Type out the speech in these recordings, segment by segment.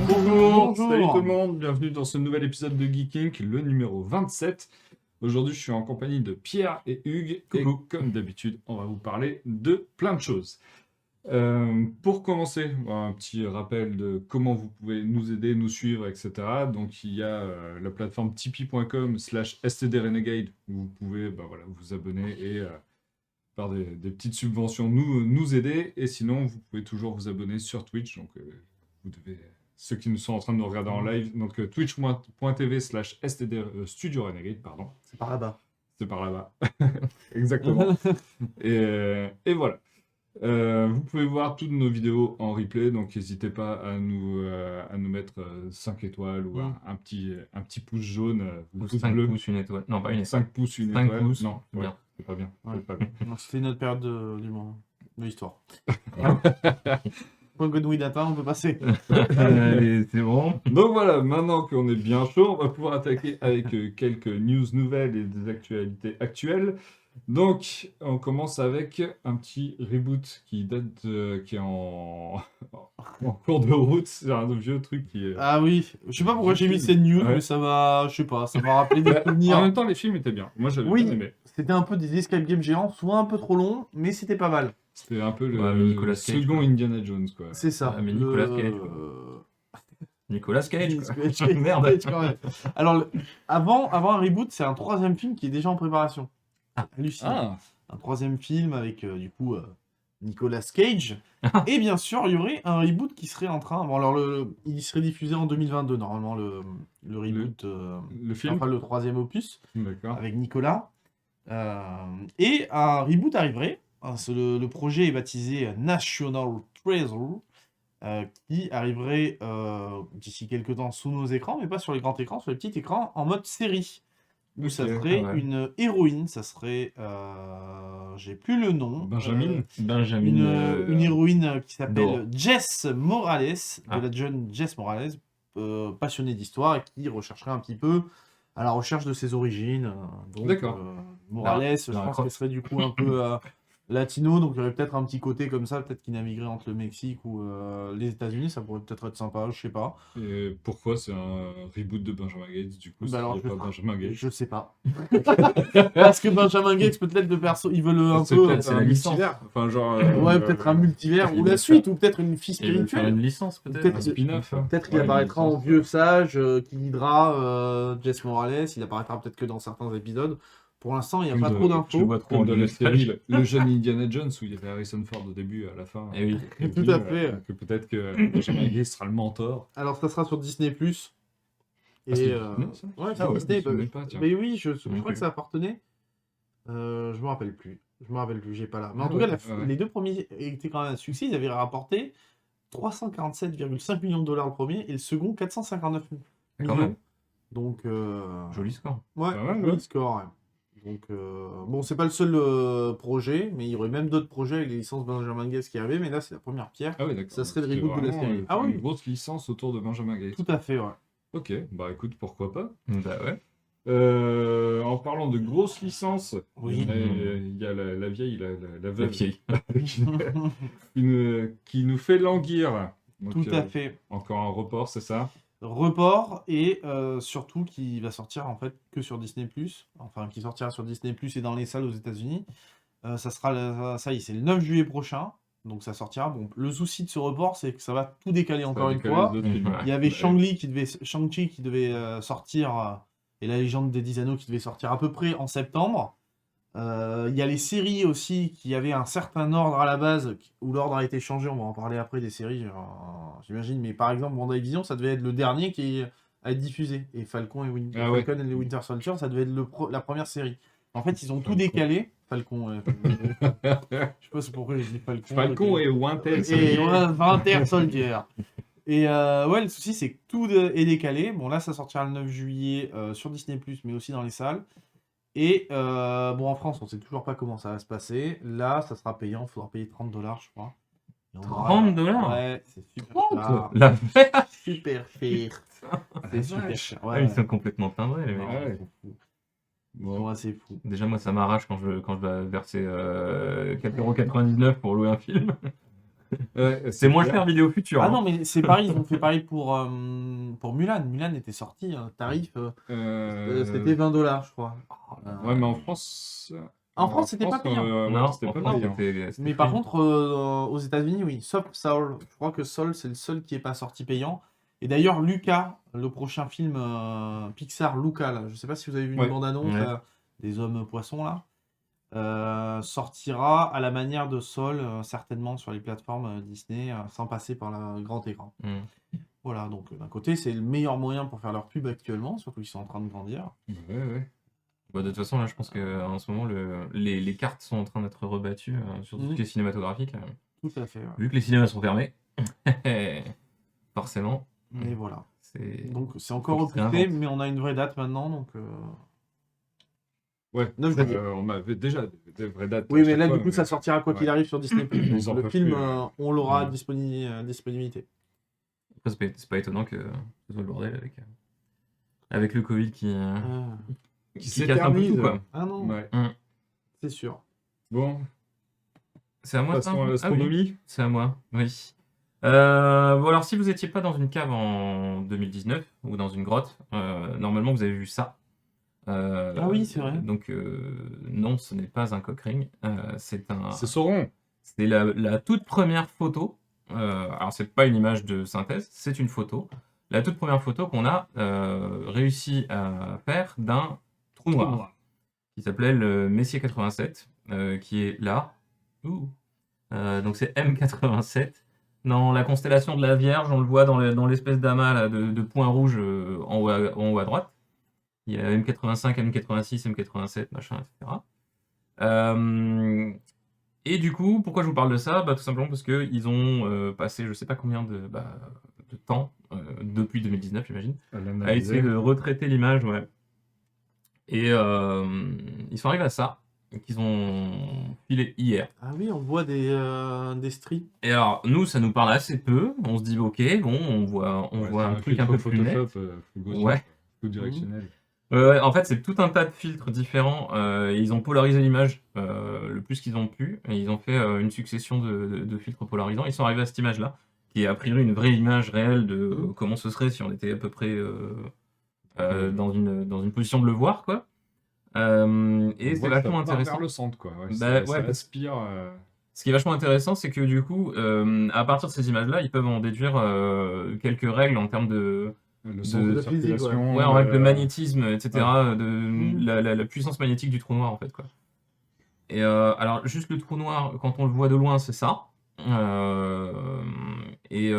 Bonjour, Bonjour. salut tout le monde, bienvenue dans ce nouvel épisode de Geeking, le numéro 27. Aujourd'hui, je suis en compagnie de Pierre et Hugues, et Coucou. comme d'habitude, on va vous parler de plein de choses. Pour commencer, un petit rappel de comment vous pouvez nous aider, nous suivre, etc. Donc, il y a la plateforme tipeee.com/stdrenegade où vous pouvez vous abonner et par des petites subventions nous aider. Et sinon, vous pouvez toujours vous abonner sur Twitch. Donc, vous devez, ceux qui nous sont en train de nous regarder en live, donc twitch.tv/std Studio Renegade, pardon. C'est par là-bas. C'est par là-bas. Exactement. Et voilà. Vous pouvez voir toutes nos vidéos en replay, donc n'hésitez pas à nous mettre 5 étoiles ou un petit pouce jaune ou Ou pouce 5 bleu. pouces, une étoile. Non, pas une étoile. 5 pouces, une 5 étoile. pouces, Non, c'est bien. c'est pas bien. Ouais. C'est pas bien. Non, c'était notre période du moment, de l'histoire. Point Godwin data, on peut passer. Allez, c'est bon. Donc voilà, maintenant qu'on est bien chaud, on va pouvoir attaquer avec quelques news nouvelles et des actualités actuelles. Donc, on commence avec un petit reboot qui est en cours de route. C'est un vieux truc qui est... Ah oui, je sais pas pourquoi j'ai mis cette news, Ouais. mais ça m'a, je sais pas, ça m'a rappelé des En souvenirs. même temps, les films étaient bien. Moi, j'avais Oui. bien aimé. C'était un peu des escape games géants, soit un peu trop longs, mais c'était pas mal. C'était un peu Ouais, mais Nicolas Cage, second quoi. Indiana Jones, quoi. C'est ça. Ah, mais Nicolas Cage, Nicolas Cage, quoi. Merde. Merde. Alors, avant un reboot, c'est un troisième film qui est déjà en préparation. Ah. Hallucinant. Un troisième film avec, Nicolas Cage. Et bien sûr, il y aurait un reboot qui serait en train... Bon, alors, il serait diffusé en 2022, normalement, le reboot. Le film. Enfin, le troisième opus, D'accord. avec Nicolas. Et un reboot arriverait. Le projet est baptisé National Treasure. Qui arriverait d'ici quelques temps sous nos écrans, mais pas sur les grands écrans, sur les petits écrans, en mode série. Où ça Ok. serait Ah ouais. une héroïne, ça serait... j'ai plus le nom. Benjamin. Benjamin. Une héroïne qui s'appelle Dora. Jess Morales, Ah. de la jeune Jess Morales, passionnée d'histoire et qui rechercherait un petit peu à la recherche de ses origines. Donc, D'accord. Morales, je Lara pense Croft. qu'elle serait du coup un peu latino, donc il y aurait peut-être un petit côté comme ça, peut-être qui naviguerait entre le Mexique ou les États-Unis, ça pourrait peut-être être sympa, je sais pas. Et pourquoi c'est un reboot de Benjamin Gates, du coup, Bah s'il alors, n'y a pas Benjamin Gates? Je sais pas. Parce que Benjamin Gates, peut-être le perso, ils veulent un C'est peu. peut-être c'est un la licence. multivers. Enfin, genre... Ouais, peut-être un multivers, il ou veut la suite, ou peut-être une fille Ils veulent faire spirituelle. une licence, peut-être. Peut-être- un spin-off. hein. Peut-être qu'il Ouais, apparaîtra une en licence, vieux sage qui guidera Jess Morales. Il apparaîtra peut-être que dans certains épisodes. Pour l'instant, il n'y a Comme pas de- trop Je le d'infos. vois trop Comme en dans la vieux série, sage. le jeune Indiana Jones, où il y avait Harrison Ford au début et à la fin. Eh oui. Et Tout puis, à fait. que peut-être que Benjamin Gates sera le mentor. Alors, ça sera sur Disney+. Ah, c'est Et Disney, ça ouais, c'est Ah ouais, Disney. je me souvenais pas, tiens. Mais oui, je Non crois plus. que ça appartenait. Je me rappelle plus. J'ai pas là. Mais en Ah tout ouais, cas, ouais. les deux premiers étaient quand même un succès. Ils avaient rapporté 347,5 millions de dollars le premier et le second 459 Quand millions. même. Donc, Joli score. ouais, Pas mal, joli ouais. score. Ouais. Donc, bon, c'est pas le seul projet, mais il y aurait même d'autres projets avec les licences Benjamin Gates qui arrivaient, mais là, c'est la première pierre. Ah oui, d'accord. Ça serait le C'était reboot de la vraiment, série. Ah oui. une grosse licence autour de Benjamin Gates. Tout à fait, ouais. Ok, bah écoute, pourquoi pas. Bah ouais. En parlant de grosses licences, Oui. il y a la vieille, la La veuve, vieille. qui nous fait languir. Donc, Tout à fait. encore un report, c'est ça? Report et surtout qui va sortir en fait que sur Disney+, enfin qui sortira sur Disney+, et dans les salles aux États-Unis. Ça sera ça y est, c'est le 9 juillet prochain, donc ça sortira. Bon, le souci de ce report, c'est que ça va tout décaler encore une fois. Il y avait Shang-Chi qui devait sortir et la légende des 10 anneaux qui devait sortir à peu près en septembre. Il y a les séries aussi qui avaient un certain ordre à la base, où l'ordre a été changé, on va en parler après des séries, j'imagine, mais par exemple WandaVision, ça devait être le dernier à être diffusé, et Falcon et Ah ouais. Falcon and the Winter Soldier, ça devait être la première série. En fait, ils ont tout Falcon. décalé. Falcon, je sais pas c'est pourquoi j'ai dit Falcon. Falcon et Winter. Et Winter Soldier. Et ouais, le souci, c'est que tout est décalé. Bon, là, ça sortira le 9 juillet sur Disney+, mais aussi dans les salles. Et bon, en France, on sait toujours pas comment ça va se passer. Là, ça sera payant. Il faudra payer 30 $, je crois. Et on aura- 30 $? Ouais, c'est super cher. La Super cher. C'est super cher. Ah, Ouais, ils sont complètement timbrés, les mecs. Ouais. ils sont fous. Ils Bon. sont assez fous. Déjà, moi, ça m'arrache quand je dois verser 4,99 € pour louer un film. Ouais, C'est moins clair. cher Vidéo Future. Ah hein. non, mais c'est pareil, ils ont fait pareil pour Mulan. Mulan était sorti, tarif, c'était 20 $, je crois. Ouais, mais en France. En France, c'était pas payant. Ouais, Non, c'était en pas France, payant. c'était Mais par free. contre, aux États-Unis, oui, sauf Soul. Je crois que Soul, c'est le seul qui est pas sorti payant. Et d'ailleurs, Luca, le prochain film Pixar, Luca, là, je sais pas si vous avez vu une Ouais. bande-annonce, Ouais. là, des hommes poissons, là, sortira à la manière de Soul, certainement sur les plateformes Disney, sans passer par le grand écran. Mm. Voilà, donc d'un côté, c'est le meilleur moyen pour faire leur pub actuellement, surtout qu'ils sont en train de grandir. Ouais. Bah, de toute façon, là, je pense qu'en ce moment, les cartes sont en train d'être rebattues sur tout ce qui est cinématographique. Tout à fait, ouais. Vu que les cinémas sont fermés, forcément, Mais voilà. c'est... Donc c'est encore Faut qu'ils se repoussé, réinventent. mais on a une vraie date maintenant, donc... Ouais, 9 juillet. on avait déjà des vraies dates. Oui, à mais chaque là, fois, du coup, ça sortira quoi qu'il arrive sur Disney+. Ils en Donc, le peuvent film, plus, on l'aura à Ouais. disponibilité. Après, c'est pas étonnant que ce soit le bordel avec le Covid qui Qui casse un peu s'éternise. tout, quoi. Ah non, Ouais. c'est sûr. Bon, C'est à moi, ça? passons à Ah oui, l'astronomie. c'est à moi, oui. Bon, alors, si vous étiez pas dans une cave en 2019 ou dans une grotte, normalement, vous avez vu ça. Ah oui, c'est vrai. Donc, non, ce n'est pas un cockring. C'est Sauron. la toute première photo. Alors, c'est pas une image de synthèse, c'est une photo. La toute première photo qu'on a réussi à faire d'un trou noir qui s'appelait le Messier 87, qui est là. Ouh. Donc, c'est M87. Dans la constellation de la Vierge, on le voit dans l'espèce d'amas là, de points rouges en haut à droite. Il y a M85, M86, M87, machin, etc. Et du coup, pourquoi je vous parle de ça? Tout simplement parce qu'ils ont passé je sais pas combien de temps, depuis 2019 j'imagine, à essayer de retraiter l'image, ouais. Et ils sont arrivés à ça, qu'ils ont filé hier. Ah oui, on voit des strips. Et alors, nous, ça nous parle assez peu. On se dit, ok, bon, on voit un truc un peu plus net. Ouais. Directionnel. Ouais, en fait, c'est tout un tas de filtres différents. Et ils ont polarisé l'image le plus qu'ils ont pu. Et ils ont fait une succession de filtres polarisants. Ils sont arrivés à cette image-là, qui est a priori une vraie image réelle de comment ce serait si on était à peu près dans une position de le voir, quoi. Et c'est vachement intéressant. Vers le centre, quoi. Ouais, Bah, ça ouais, aspire. Ce qui est vachement intéressant, c'est que du coup, à partir de ces images-là, ils peuvent en déduire quelques règles en termes de Le sens de de physique, circulation. en règle de magnétisme, etc., ouais. de la puissance magnétique du trou noir, en fait, quoi. Et alors, juste le trou noir, quand on le voit de loin, c'est ça. Et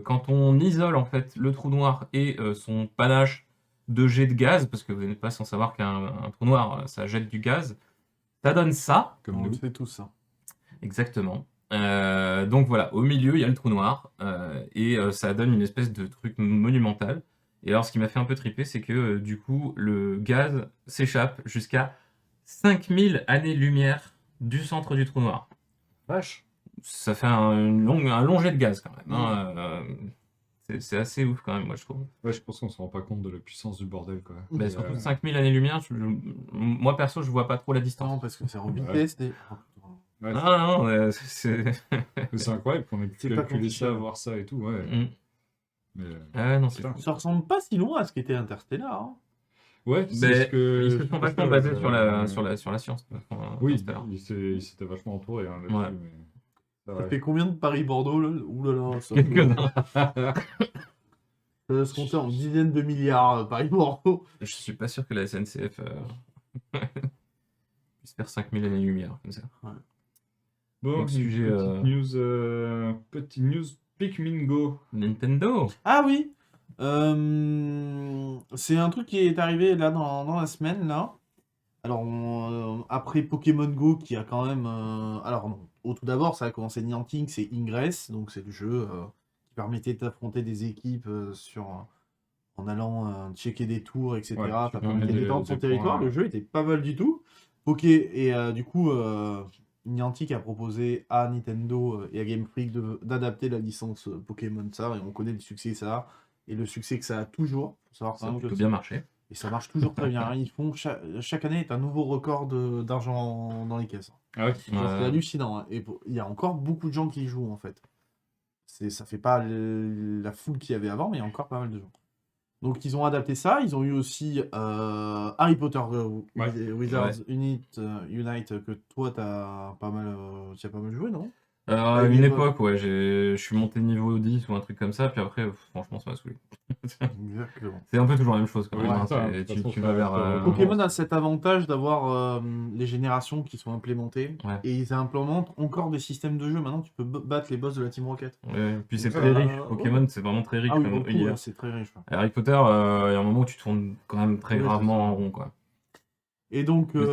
quand on isole, en fait, le trou noir et son panache de jet de gaz, parce que vous n'êtes pas sans savoir qu'un trou noir, ça jette du gaz, ça donne ça. Comme On nous. le fait tous, ça. Exactement. Donc voilà, au milieu, il y a le trou noir, et ça donne une espèce de truc monumental. Et alors, ce qui m'a fait un peu triper, c'est que du coup, le gaz s'échappe jusqu'à 5000 années-lumière du centre du trou noir. Vache. Ça fait un long jet de gaz quand même. Hein. C'est assez ouf quand même, moi je trouve. Ouais, je pense qu'on se rend pas compte de la puissance du bordel, quoi. Bah, surtout 5000 années-lumière, moi perso, je vois pas trop la distance. Non, parce que c'est en vitesse. Ouais, Ah non, c'est... c'est incroyable qu'on ait pu C'est pas calculer ça, quantifiable. voir ça et tout, ouais. Mm. Mais, Ah non, c'est putain. fou. Ça ressemble pas si loin à ce qu'était Interstellar. Hein. Ouais, Mais c'est ce que. ils se sont vachement basés sur la science. Oui, Interstellar. il s'était vachement entouré hein, là-dessus. Ouais. Mais... Ça fait combien de Paris-Bordeaux là? Ouh là là, ça Quel connard. doit se compter en dizaines de milliards, Paris-Bordeaux. Je suis pas sûr que la SNCF puisse faire 5000 années-lumière comme ça. Bon, Donc, une sujet, petite news Pikmin Go. Nintendo. Ah oui, c'est un truc qui est arrivé là dans la semaine là. Alors après Pokémon Go qui a quand même, alors non, au tout d'abord ça a commencé Niantic, c'est Ingress, donc c'est le jeu qui permettait d'affronter des équipes en allant checker des tours, etc. Ouais, Ça tu permettait gagnais d'étendre des son territoire. points, Le jeu était pas mal du tout. Et du coup, Niantic a proposé à Nintendo et à Game Freak d'adapter la licence Pokémon ça, et on connaît le succès que ça a, et le succès que ça a toujours. Faut savoir Ça quand a même que plutôt bien marché. et ça marche toujours très bien. Hein. Ils font chaque année est un nouveau record d'argent dans les caisses. Ah ouais. C'est hallucinant. Hein. Et il y a encore beaucoup de gens qui y jouent en fait. Ça fait pas la foule qu'il y avait avant, mais il y a encore pas mal de gens. Donc ils ont adapté ça. Ils ont eu aussi Harry Potter Wizards Unite que toi tu as pas mal joué, non? À Avec une les époque, ouais, je suis monté niveau 10 ou un truc comme ça, puis après, franchement, ça m'a saoulé. Exactement. C'est un peu toujours la même chose quand Ouais, même. c'est ça, c'est- de toute tu, façon, tu ça vas vers. reste, Pokémon a cet avantage d'avoir les générations qui sont implémentées Ouais. et ils implémentent encore des systèmes de jeu. Maintenant, tu peux battre les boss de la Team Rocket. Ouais, puis c'est Donc, très ça, riche. ouais. Pokémon, c'est vraiment très riche Ah oui, comme pour le coup, univers. c'est très riche. Ouais. Et Harry Potter, il y a un moment où tu tournes quand même très Ouais, c'est gravement ça. en rond, quoi. Et donc, Mais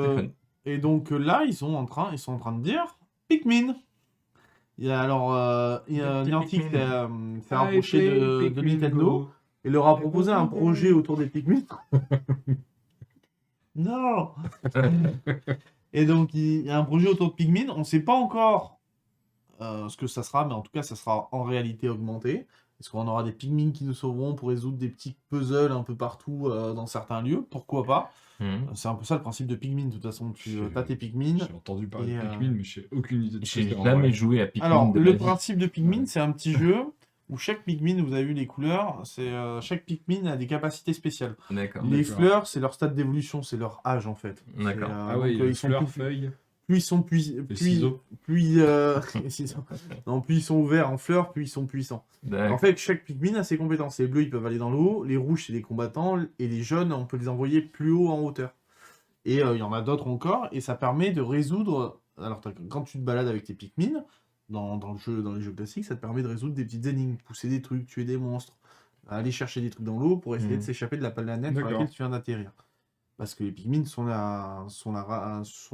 c'était fun. là, ils sont en train de dire Pikmin. Il y a Des petits Niantic Pikmin. s'est rapproché de Nintendo et leur a proposé un projet autour des Pikmin. Non. Et donc, il y a un projet autour de Pikmin. On ne sait pas encore ce que ça sera, mais en tout cas, ça sera en réalité augmentée. Est-ce qu'on aura des Pikmin qui nous sauveront pour résoudre des petits puzzles un peu partout dans certains lieux? Pourquoi pas? Mhm. C'est un peu ça le principe de Pikmin. De toute façon, tu as tes Pikmin. J'ai entendu parler Et, de Pikmin, mais j'ai aucune idée de ce que J'ai c'est en jamais vrai. joué à Pikmin Alors, de ma le vie. principe de Pikmin, Ouais. c'est un petit jeu où chaque Pikmin, vous avez vu les couleurs, chaque Pikmin a des capacités spéciales. D'accord. Les D'accord. fleurs, c'est leur stade d'évolution, c'est leur âge en fait. D'accord. Ah ouais, il y a ils les sont fleurs, plus, feuilles, plus ils sont les ciseaux. plus non, plus ils sont ouverts en fleurs, plus ils sont puissants. En D'accord. fait, chaque Pikmin a ses compétences. Les bleus, ils peuvent aller dans l'eau, les rouges, c'est des combattants, et les jaunes, on peut les envoyer plus haut en hauteur. Et il y en a d'autres encore, et ça permet de résoudre. Alors, quand tu te balades avec tes Pikmin, dans les jeux classiques, ça te permet de résoudre des petites énigmes, pousser des trucs, tuer des monstres, aller chercher des trucs dans l'eau pour essayer de s'échapper de la planète sur D'accord. laquelle tu viens d'atterrir. Parce que les Pikmin sont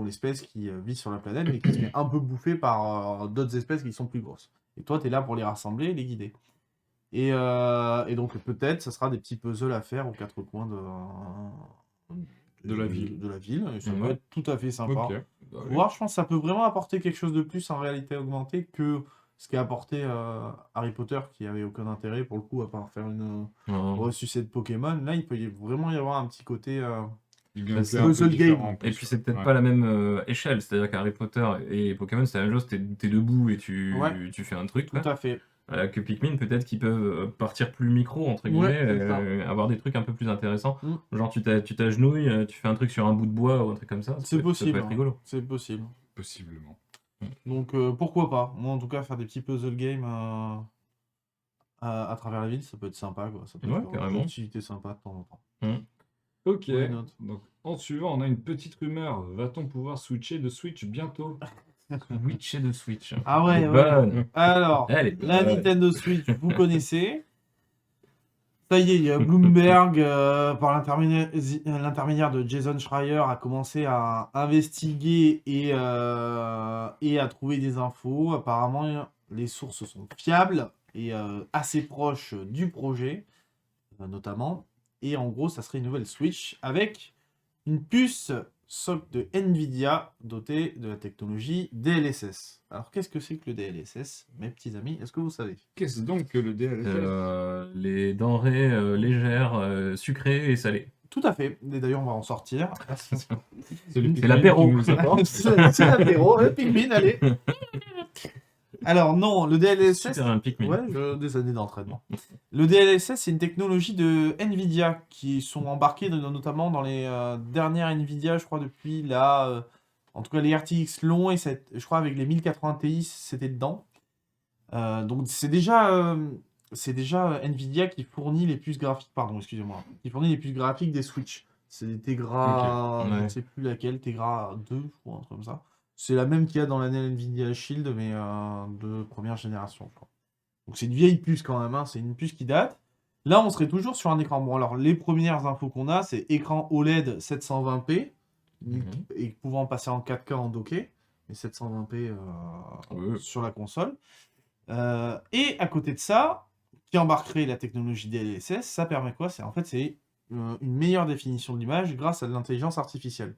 l'espèce qui vit sur la planète, mais qui se fait un peu bouffer par d'autres espèces qui sont plus grosses. Et toi, tu es là pour les rassembler et les guider. Et donc, peut-être, ça sera des petits puzzles à faire aux quatre coins De la ville. De la ville. Et ça peut Ouais. être tout à fait sympa. Ok. Bah oui. Voir, je pense que ça peut vraiment apporter quelque chose de plus en réalité augmentée que ce qu'a apporté Harry Potter, qui avait aucun intérêt pour le coup, à part faire une Non. ressucée de Pokémon. Là, il peut vraiment y avoir un petit côté. Du gameplay c'est un peu puzzle différent game. en plus. Et puis c'est peut-être Ouais. pas la même échelle, c'est-à-dire qu'Harry Potter et Pokémon c'est la même chose, t'es debout et tu fais un truc, Tout quoi. à fait. Que Pikmin peut-être qu'ils peuvent partir plus micro entre Ouais, guillemets, c'est ça. avoir des trucs un peu plus intéressants. Mm. Genre tu t'agenouilles, tu fais un truc sur un bout de bois ou un truc comme ça. C'est Ça possible. peut être rigolo. C'est possible. Possiblement. Donc pourquoi pas. Moi, en tout cas, faire des petits puzzle games à travers la ville, ça peut être sympa, quoi. Ça peut Ouais, être carrément. une activité sympa de temps en temps. Ok. Why not? Donc en suivant, on a une petite rumeur. Va-t-on pouvoir switcher de Switch bientôt? Switch et de Switch. Ah ouais, Elle est ouais. bonne. Alors, Elle est la bonne. Nintendo Switch, vous connaissez. Ça y est, il y a Bloomberg, par l'intermédiaire de Jason Schreier, a commencé à investiguer et à trouver des infos. Apparemment, les sources sont fiables et assez proches du projet, notamment. Et en gros, ça serait une nouvelle Switch avec une puce socle de Nvidia dotée de la technologie DLSS. Alors, qu'est-ce que c'est que le DLSS, mes petits amis? Est-ce que vous savez? Qu'est-ce donc que le DLSS? Les denrées légères, sucrées et salées. Tout à fait. Et d'ailleurs, on va en sortir. C'est le Pikmin l'apéro. qui nous apporte. C'est l'apéro, le Pikmin, allez. Alors non, le DLSS... Super un Pikmin. Ouais, des années d'entraînement. Le DLSS, c'est une technologie de Nvidia qui sont embarquées notamment dans les dernières Nvidia, je crois, depuis la... en tout cas, les RTX longs, et je crois avec les 1080 Ti, c'était dedans. Donc c'est déjà Nvidia qui fournit les puces graphiques, pardon, excusez-moi, qui fournit les puces graphiques des Switch. C'est des Tegra, Ok, je ouais. ne sais plus laquelle, Tegra 2, je crois, un truc comme ça. C'est la même qu'il y a dans la Nvidia Shield, mais de première génération, je crois. Donc c'est une vieille puce quand même, hein, c'est une puce qui date. Là, on serait toujours sur un écran. Bon, alors les premières infos qu'on a, c'est écran OLED 720p, et pouvant passer en 4K en docké, mais 720p Ouais. sur la console. Et à côté de ça, qui embarquerait la technologie DLSS, ça permet quoi? C'est une meilleure définition de l'image grâce à de l'intelligence artificielle.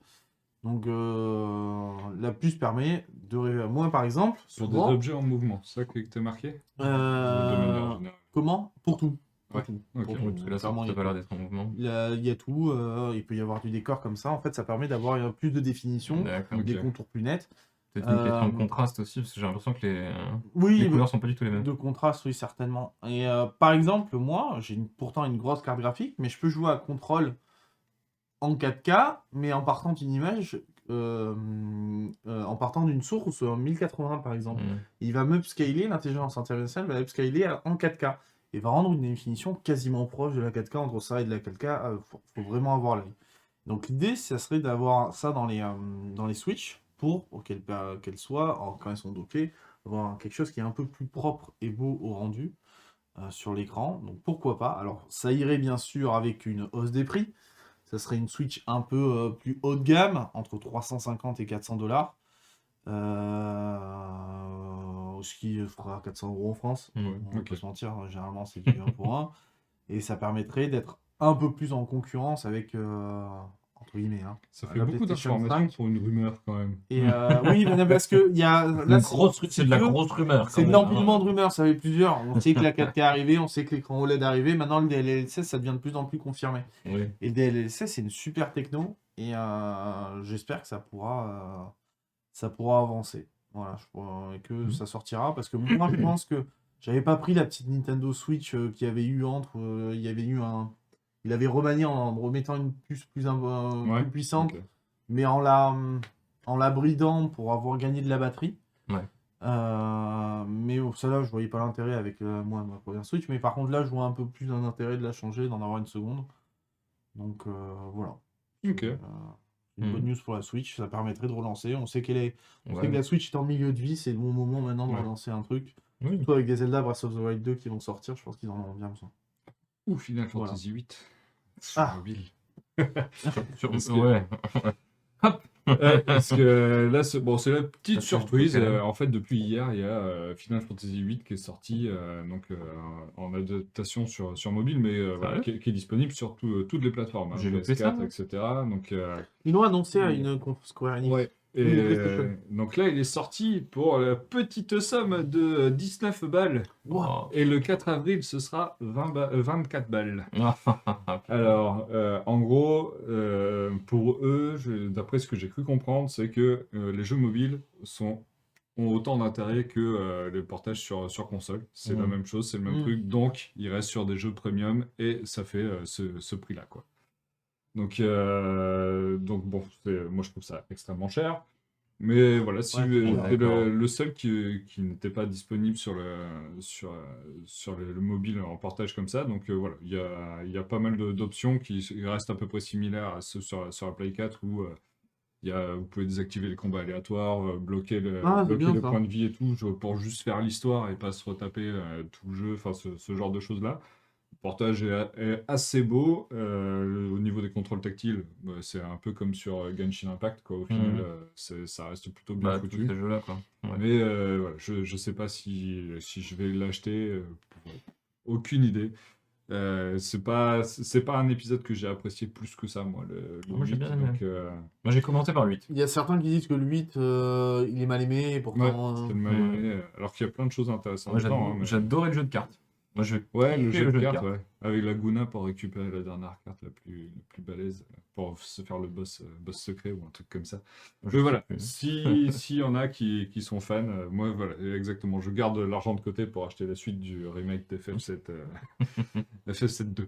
Donc la puce permet de... Moi par exemple, Sur des souvent, objets en mouvement, c'est ça que t'es marqué? De euh, manière générale. comment? Pour tout. Pour Ouais, tout. ok. Pour tout. Ouais, parce que là, ça Clairement, n'a il y a pas tout. l'air d'être en mouvement. Il y a tout, il peut y avoir du décor comme ça. En fait, ça permet d'avoir plus de définition, D'accord. Ok. des contours plus nets. Peut-être une question de Euh, contraste aussi, parce que j'ai l'impression que les Oui, couleurs sont pas du tout les mêmes. de contraste, oui, certainement. Et par exemple, moi, j'ai pourtant une grosse carte graphique, mais je peux jouer à Control en 4K, mais en partant d'une image, en partant d'une source en 1080 par exemple. Mm. Il va m'upscaler, l'intelligence artificielle va upscaler en 4K et va rendre une définition quasiment proche de la 4K. Entre ça et de la 4K, faut vraiment avoir l'œil. Donc l'idée, ça serait d'avoir ça dans les Switch pour qu'elles soient, quand elles sont dockées, avoir quelque chose qui est un peu plus propre et beau au rendu sur l'écran. Donc pourquoi pas. Alors ça irait bien sûr avec une hausse des prix. Ça serait une Switch un peu plus haut de gamme, entre 350 et 400 $. Ce qui fera 400 € en France. Mm. On va Ok. pas se mentir, généralement c'est du 1 pour 1. Et ça permettrait d'être un peu plus en concurrence avec, entre guillemets, hein, Ça fait la beaucoup PlayStation d'informations 5. pour une rumeur quand même. Et oui, mais parce que il y a, là, C'est de la grosse rumeur. c'est de l'empilement de rumeurs, ça fait plusieurs. On sait que la 4K est arrivée, on sait que l'écran OLED est arrivé. Maintenant, le DLSS, ça devient de plus en plus confirmé. Oui. Et le DLSS, c'est une super techno. Et j'espère que ça pourra avancer. Voilà, et que ça sortira. Parce que moi, je pense que j'avais pas pris la petite Nintendo Switch qu'il y avait eu entre. Il y avait eu un. Il avait remanié en remettant une puce plus Ouais, puissante, ok. mais en la bridant pour avoir gagné de la batterie. Ouais. Mais celle-là, je voyais pas l'intérêt avec moi, ma première Switch. Mais par contre, là, je vois un peu plus un intérêt de la changer, d'en avoir une seconde. Donc voilà. Ok. Une bonne news pour la Switch, ça permettrait de relancer. On sait que Ouais. la Switch est en milieu de vie, c'est le bon moment maintenant de Ouais. relancer un truc. Oui. Surtout avec des Zelda Breath of the Wild 2 qui vont sortir, je pense qu'ils en ont bien besoin. Ou Final Voilà. Fantasy VIII sur Ah. mobile. Parce que- ouais. Parce que là, c'est la petite Ça fait surprise. beaucoup, quand même. En fait, depuis hier, il y a Final Fantasy VIII qui est sorti en adaptation sur mobile, mais voilà, Sérieux qui est disponible sur toutes les plateformes, hein, J'ai loupé ça, PS4, moi. etc. Donc, Ils l'ont annoncé à Oui. une Square Enix. ouais. Et Oui, PlayStation. donc là, il est sorti pour la petite somme de 19 balles. Oh. Et le 4 avril, ce sera 24 balles. Alors, en gros, pour eux, d'après ce que j'ai cru comprendre, c'est que les jeux mobiles ont autant d'intérêt que les portages sur console. C'est la même chose, c'est le même truc. Donc, ils restent sur des jeux premium et ça fait ce prix-là, quoi. Donc bon, moi je trouve ça extrêmement cher. Mais voilà, si Ouais, c'était d'accord. le seul qui n'était pas disponible sur le mobile en portage comme ça. Donc voilà, il y a pas mal d'options qui restent à peu près similaires à ceux sur la Play 4 où vous pouvez désactiver les combats aléatoires, bloquer c'est bien, les ça. points de vie et tout, pour juste faire l'histoire et pas se retaper tout le jeu, enfin ce genre de choses-là. Le portage est assez beau. Au niveau des contrôles tactiles, c'est un peu comme sur Genshin Impact, quoi. Au final, ça reste plutôt bien Bah, tous foutu. ces jeux-là, quoi. Ouais. Mais voilà, je sais pas si je vais l'acheter. Aucune idée. C'est pas un épisode que j'ai apprécié plus que ça, moi, le Moi, j'ai 8, bien aimé. donc, Moi, j'ai commencé par 8. Il y a certains qui disent que le 8, il est mal aimé, et ouais, pourtant. c'est le mal aimé, alors qu'il y a plein de choses intéressantes Moi, dedans, hein, mais- j'adorais le jeu de cartes. Moi, je Ouais, le kiffais jeu de cartes, ouais. Avec la Guna pour récupérer la dernière carte la plus balèze, pour se faire le boss secret ou un truc comme ça. Je Mais voilà, sais plus. s'il y en a qui sont fans, moi, voilà, exactement, je garde l'argent de côté pour acheter la suite du remake d'FF7, FF7 2.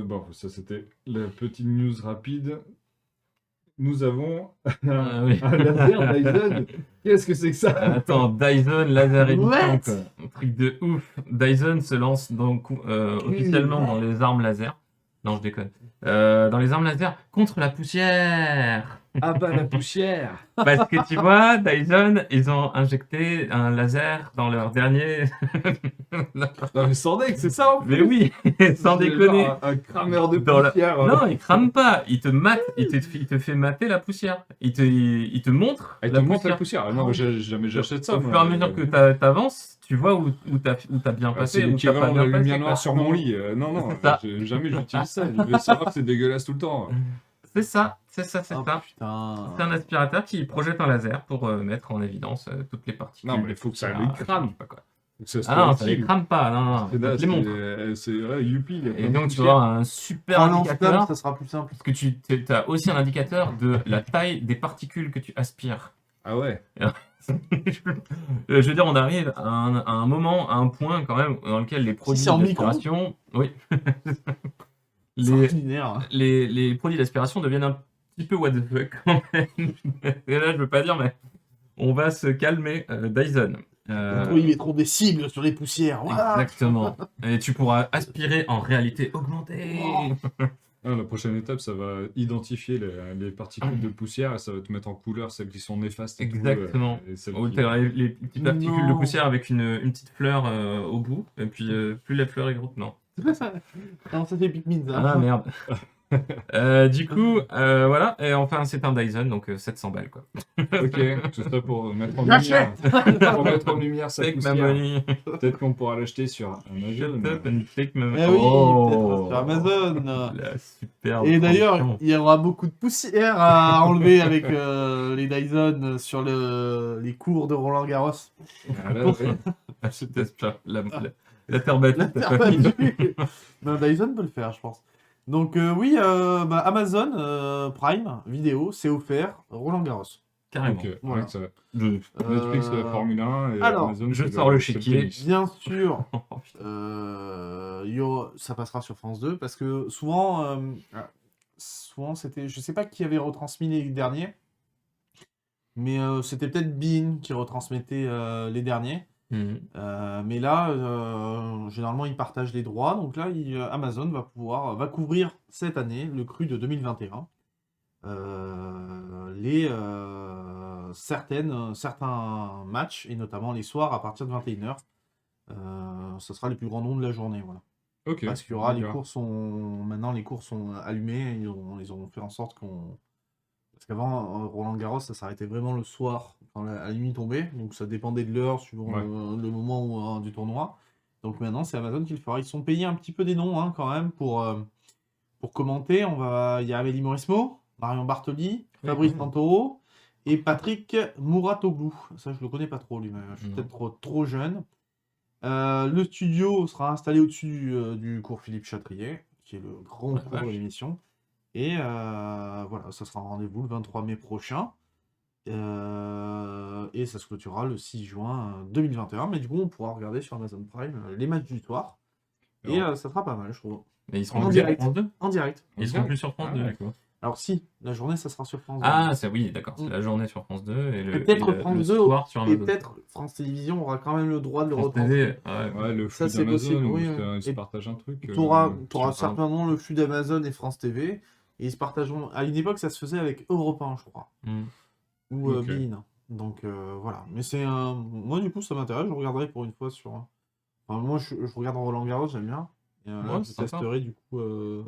Bon, ça c'était la petite news rapide. Nous avons Ah oui. un laser Dyson. Qu'est-ce que c'est que ça? Attends, Dyson Laser Edition, What quoi. Un truc de ouf. Dyson se lance donc officiellement dans les armes laser. Non, je déconne. Dans les armes laser contre la poussière. Ah bah la poussière. Parce que tu vois, Dyson, ils ont injecté un laser dans leur dernier. Non mais sans deck, c'est ça en Mais plus. oui, sans C'est déconner. genre un crameur de Dans la- poussière. Non, il crame pas. Il te mate, il te fait mater la poussière. Il te montre Ah, il te la montre poussière. la poussière. Ah, non, moi, jamais j'achète ça. Au moi. fur et à mesure que t'avances, tu vois où t'as bien Ah, passé, c'est où t'as pas l'équivalent de bien la passé. lumière noire quoi. sur mon lit. Non, C'est ça. jamais j'utilise ça. Je vais savoir que c'est dégueulasse tout le temps. C'est ça, c'est ça. Oh, putain. C'est un aspirateur qui projette un laser pour mettre en évidence toutes les particules. Non, mais il faut que ça lui crame. je sais pas quoi. Ça se Ah non, fait ça les utile. crame pas, non, non, C'est là, ça te les montre. ouais, youpi. il y a Et plein de donc, tu poussière. vois un super Prends un lance-flamme, indicateur, ça sera plus simple. parce que tu as aussi un indicateur de la taille des particules que tu aspires. Ah ouais. Je veux dire, on arrive à un moment, à un point quand même, dans lequel les produits c'est en micro. d'aspiration... Oui. C'est ordinaire. les produits d'aspiration deviennent un petit peu what the fuck quand même. Et là, je veux pas dire, mais on va se calmer. Dyson. Oui, ils mettront des cibles sur les poussières. Voilà. Exactement. Et tu pourras aspirer en réalité augmentée. Ah, la prochaine étape, ça va identifier les particules de poussière et ça va te mettre en couleur celles qui sont néfastes. Et tout, Exactement. et celles Où qui- tu auras les petites particules de Non. poussière avec une petite fleur au bout. Et puis, plus la fleur est grosse, non. Non, ça fait Pikmin, ça. Ah merde. Du coup, voilà. Et enfin, c'est un Dyson, donc 700 balles, quoi. Ok, tout ça pour mettre en J'achète. lumière. Pour mettre en lumière sa Take my poussière. money. Peut-être qu'on pourra l'acheter sur Amazon. Shut up and take my money. Eh oui, Oh, peut-être sur Amazon. La superbe Et d'ailleurs, transition. il y aura beaucoup de poussière à enlever avec les Dyson sur les cours de Roland Garros. Ah, là, ouais. Ah, je teste ça. La terre battue, La t'as terre pas fini. battue. Non, Dyson peut le faire, je pense. Donc oui, Amazon Prime vidéo, c'est offert Roland Garros. Carrément. Ok, Voilà. ouais, ça- Netflix, Formule 1 et alors, Amazon, je c'est sors le c'est chéquier. tennis. Bien sûr, Oh, putain. ça passera sur France 2 parce que souvent c'était, je sais pas qui avait retransmis les derniers, mais c'était peut-être Bein qui retransmettait les derniers. Mhm. Mais là, généralement, ils partagent les droits. Donc là, Amazon va couvrir cette année, le cru de 2021, certains matchs, et notamment les soirs à partir de 21h. Ce sera les plus grands noms de la journée. Voilà. Ok. Parce qu'il y aura d'accord. maintenant, les cours sont allumés. Ils ont fait en sorte qu'on. Parce qu'avant, Roland Garros, ça s'arrêtait vraiment le soir, quand la nuit tombait. Donc ça dépendait de l'heure, suivant Ouais. le moment du tournoi. Donc maintenant, c'est Amazon qui le fera. Ils sont payés un petit peu des noms, hein, quand même, pour commenter. Il y a Amélie Mauresmo, Marion Bartoli, Fabrice Santoro et Patrick Mouratoglou. Ça, je le connais pas trop, lui, mais je suis Non. peut-être trop jeune. Le studio sera installé au-dessus du cours Philippe Chatrier, qui est le grand La cours de vache. l'émission. Et voilà, ça sera un rendez-vous le 23 mai prochain. Et ça se clôturera le 6 juin 2021. Mais du coup, on pourra regarder sur Amazon Prime les matchs du soir. Et Alors. ça sera pas mal, je trouve. Mais ils seront En plus sur direct. France 2. En direct. Ils seront plus sur France Ah, 2. d'accord. Alors si, la journée, ça sera sur France 2. Ah, ça oui, d'accord. C'est la journée sur France 2 et Et peut-être et France le 2 soir sur et Amazon. peut-être France Télévisions aura quand même le droit de le France retransmettre. TV, ouais. Ouais, le Ça, flux c'est d'Amazon, possible, où oui, ils se et partagent un truc. Tu auras sur- certainement le flux d'Amazon et France TV. Et ils se partageront. À une époque, ça se faisait avec Europe 1, je crois. Mhm. Ou Ok. beIN. Donc voilà. Mais c'est un. Moi, du coup, ça m'intéresse. Je regarderai pour une fois sur. Enfin, moi, je regarde Roland Garros, j'aime bien. Et là, Ouais, je c'est sympa. testerai du coup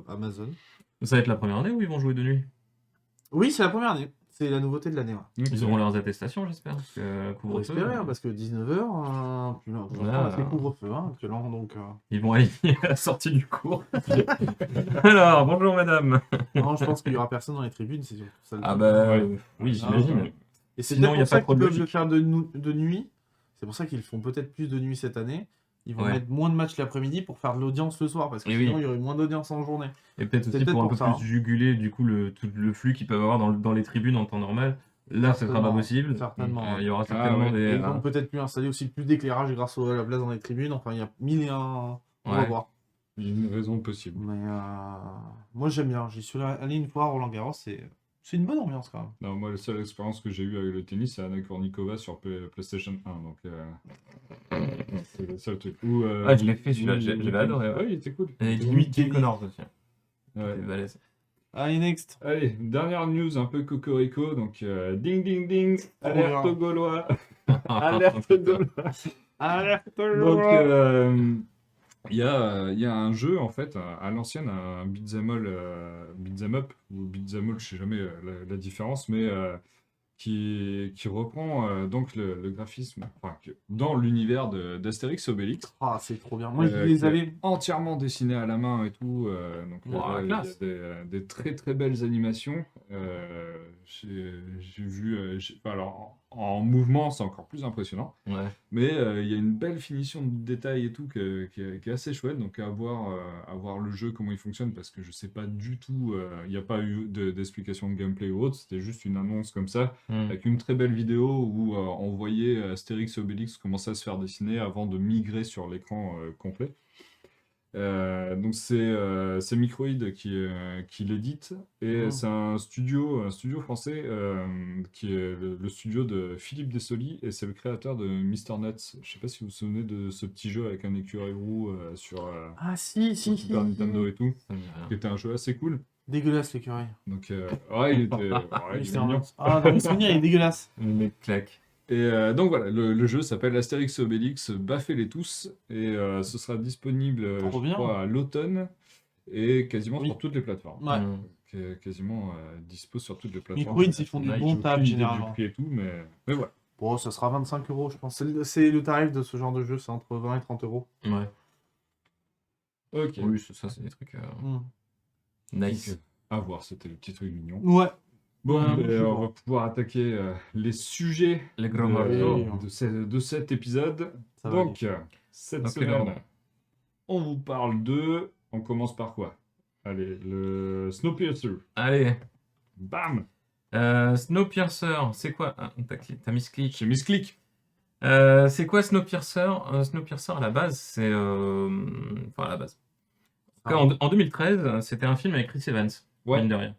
Amazon. Ça va être la première année où ils vont jouer de nuit. Oui, c'est la première année. C'est la nouveauté de l'année. Ouais. Ils auront leurs attestations, j'espère. Parce que Pour couvre-feu, espérer, hein, parce que 19h, plus là, Ah. c'est couvre-feu hein, actuellement. Donc, ils vont aligner à la sortie du cours. Alors, bonjour madame. non, je pense qu'il y aura personne dans les tribunes, c'est surtout ça. Le Ah truc. bah Ouais. oui, Ah, j'imagine. ouais. Et c'est Sinon, peut-être il y a pour ça pas trop qu'ils de peuvent le logique. faire de nuit. C'est pour ça qu'ils font peut-être plus de nuit cette année. Ils vont Ouais. mettre moins de matchs l'après-midi pour faire de l'audience le soir, parce que Et sinon oui. il y aurait moins d'audience en journée. Et peut-être C'est aussi peut-être pour un pour peu ça, plus hein. juguler du coup tout le flux qu'ils peuvent avoir dans les tribunes en temps normal. Là, ce sera pas Certainement, possible. certainement, Il y aura Ah, certainement ouais. Et des. ils vont peut-être plus installer aussi plus d'éclairage grâce à la place dans les tribunes. Enfin, il y a mille et un. On va Ouais. voir. Il y a une raison possible. Mais moi j'aime bien. J'y suis allé une fois à Roland Garros. C'est une bonne ambiance quand même. Non, moi, la seule expérience que j'ai eue avec le tennis, c'est Anna Kournikova sur PlayStation 1. Donc, c'est le seul truc. Ah, je l'ai fait, celui-là, j'avais adoré, ouais. Ouais, il était cool. Et Il était lui, cool. Jay Connors aussi. Ouais. C'est balèze. Allez, next. Allez, dernière news un peu cocorico. Donc, ding ding ding, alerte bien. aux Gaulois. Alerte aux Gaulois. Alerte Donc, il y a un jeu, en fait, à l'ancienne, un beat'em up, ou beat'em all, je sais jamais la différence, mais qui reprend donc le graphisme, enfin, dans l'univers d'Astérix Obélix, Ah, c'est trop bien. Moi, je les qui est avais. entièrement dessiné à la main et tout. Donc, Wow, il y a classe. des très très belles animations. J'ai vu, enfin, alors, en mouvement, c'est encore plus impressionnant. Ouais. Mais il y a une belle finition de détail et tout qui est assez chouette. Donc à voir le jeu, comment il fonctionne, parce que je sais pas du tout, il n'y a pas eu d'explication de gameplay ou autre, c'était juste une annonce comme ça, avec une très belle vidéo où on voyait Astérix et Obélix commencer à se faire dessiner avant de migrer sur l'écran complet. Donc c'est Microïd qui l'édite et c'est un studio français qui est le studio de Philippe Dessoli et c'est le créateur de Mister Nuts. Je sais pas si vous vous souvenez de ce petit jeu avec un écureuil roux sur Ah si, sur si, si, Super si, Nintendo si. et tout, Ça me dit rien. qui était un jeu assez cool. Dégueulasse l'écureuil. Donc ouais, il était il est Mister mignon. Nuts. Ah, dans mes souvenirs, il est dégueulasse. Le mec claque. Et donc voilà, le jeu s'appelle Astérix et Obélix, baffez-les tous, et ce sera disponible, Trop je bien. crois, à l'automne, et quasiment Oui. sur toutes les plateformes. Ouais. Quasiment dispo sur toutes les plateformes. Microïd, ils font du Nice. bon J'ai taf aucune idée du généralement. prix et tout, mais voilà. Bon, ça sera 25 €, je pense. C'est le tarif de ce genre de jeu, c'est entre 20 et 30 €. Ouais. Ok. Oui, ça c'est des trucs nice. Donc, à voir, c'était le petit truc mignon. Ouais. Bon, Ouais, ben, je suis on bon. va pouvoir attaquer les sujets Les gros de, morceaux. de cet épisode. Ça va Donc, cette Donc, semaine, on vous parle de... On commence par quoi? Allez, le Snowpiercer. Allez, Bam! Snowpiercer, c'est quoi? Ah, t'as mis ce clic. J'ai mis ce clic. C'est quoi Snowpiercer? Snowpiercer à la base, c'est. Enfin, à la base. En tout cas, en 2013, c'était un film avec Chris Evans, Ouais. mine de rien.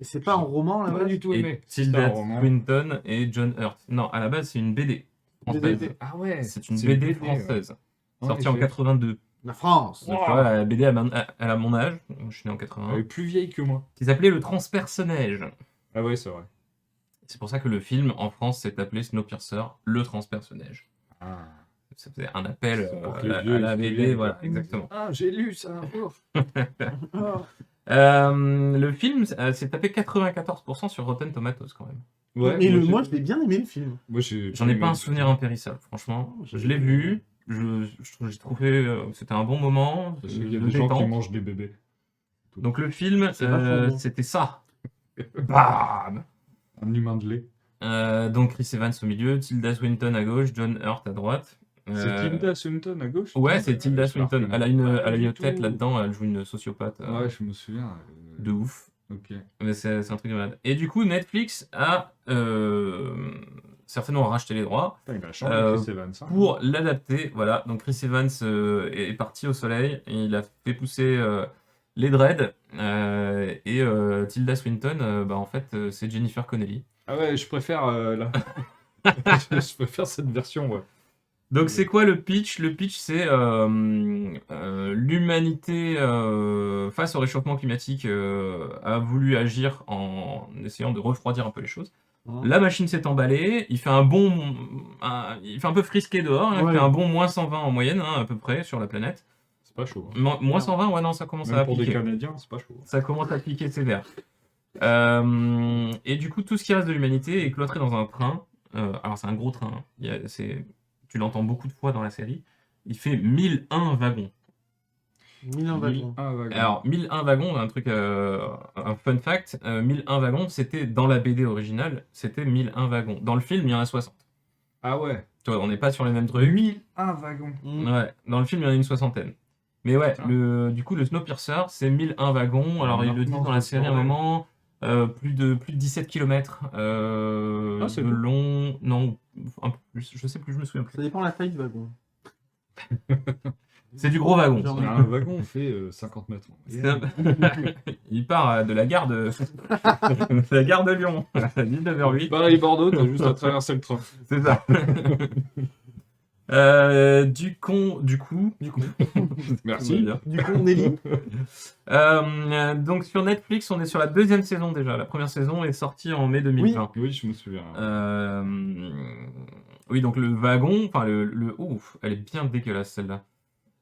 Et c'est pas un roman là-bas? Pas du tout Et aimé. C'est un Tilda roman. Swinton et John Hurt. Non, à la base, c'est une BD française. BD. Ah ouais, C'est une BD ouais. française, En sortie en effet. 82. La France. Donc, Wow. tu vois, la BD elle a mon âge, je suis né en Elle 81, est plus vieille que moi. qui s'appelait Le Transperce-Neige. Ah ouais, c'est vrai. C'est pour ça que le film, en France, s'est appelé Snowpiercer, Le Transperce-Neige. Ah. Ça faisait un appel C'est pour que à les la vieux, ils se BD, souviennent, voilà, quoi. exactement. Ah, j'ai lu ça. Ouf. Le film s'est tapé 94% sur Rotten Tomatoes quand même. Ouais, Mais moi, moi, je l'ai bien aimé le film. J'en ai pas un souvenir impérissable, franchement. Je l'ai vu, j'ai trouvé c'était un bon moment. Parce qu'il y a de des gens qui détente. mangent des bébés. Donc le film, C'est vachement bon. c'était ça. Bam. Un humain de lait. Donc Chris Evans au milieu, Tilda Swinton à gauche, John Hurt à droite. C'est Tilda Swinton à gauche? Ouais, c'est Tilda Je me Swinton. rappelle Elle a une, pas elle a du une tête tout. là-dedans, elle joue une sociopathe Ouais, je me souviens. de ouf. Ok. Mais c'est un truc de malade. Et du coup, Netflix a certainement racheté les droits Putain, il a changé Chris Evans. Hein. pour l'adapter. Voilà, donc Chris Evans est parti au soleil et il a fait pousser les dreads. Et Tilda Swinton, bah, en fait, c'est Jennifer Connelly. Ah ouais, je préfère là. Je préfère cette version, ouais. Donc c'est quoi le pitch? Le pitch c'est l'humanité face au réchauffement climatique a voulu agir en essayant de refroidir un peu les choses. La machine s'est emballée, il fait un peu frisqué dehors, hein, Ouais. il fait un bon moins 120 en moyenne à peu près sur la planète. C'est pas chaud. Hein. Moins 120, ouais non, ça commence Même à pour des piquer. Canadiens, c'est pas chaud. Ça commence à piquer sévère. Et du coup, tout ce qui reste de l'humanité est cloîtré dans un train. Alors c'est un gros train, hein. Tu l'entends beaucoup de fois dans la série. Il fait 1001 wagons. 1001 wagons. Ah, ouais. Alors 1001 wagons, un fun fact, 1001 wagons, c'était dans la BD originale, c'était 1001 wagons. Dans le film, il y en a 60. Ah ouais. Tu vois, on n'est pas sur les mêmes trucs. 1001 wagons. Ouais, dans le film, il y en a une soixantaine. Mais ouais, Putain. du coup, le Snowpiercer, c'est 1001 wagons. Alors, il le dit dans la série à un moment, plus de 17 km c'est de tout. long. Non, un peu plus, je sais plus, je me souviens plus. Ça dépend de la taille du wagon. C'est du gros wagon. Genre, Un wagon fait 50 mètres. Il part de la gare de, de la gare de Lyon à 19h08. Paris-Bordeaux, t'as juste à traverser le train. C'est ça. Du coup, Merci. Du coup, on est libre. donc sur Netflix, on est sur la deuxième saison déjà. La première saison est sortie en mai 2020. Oui, je me souviens. Oui, donc le wagon, enfin ouf, elle est bien dégueulasse celle-là.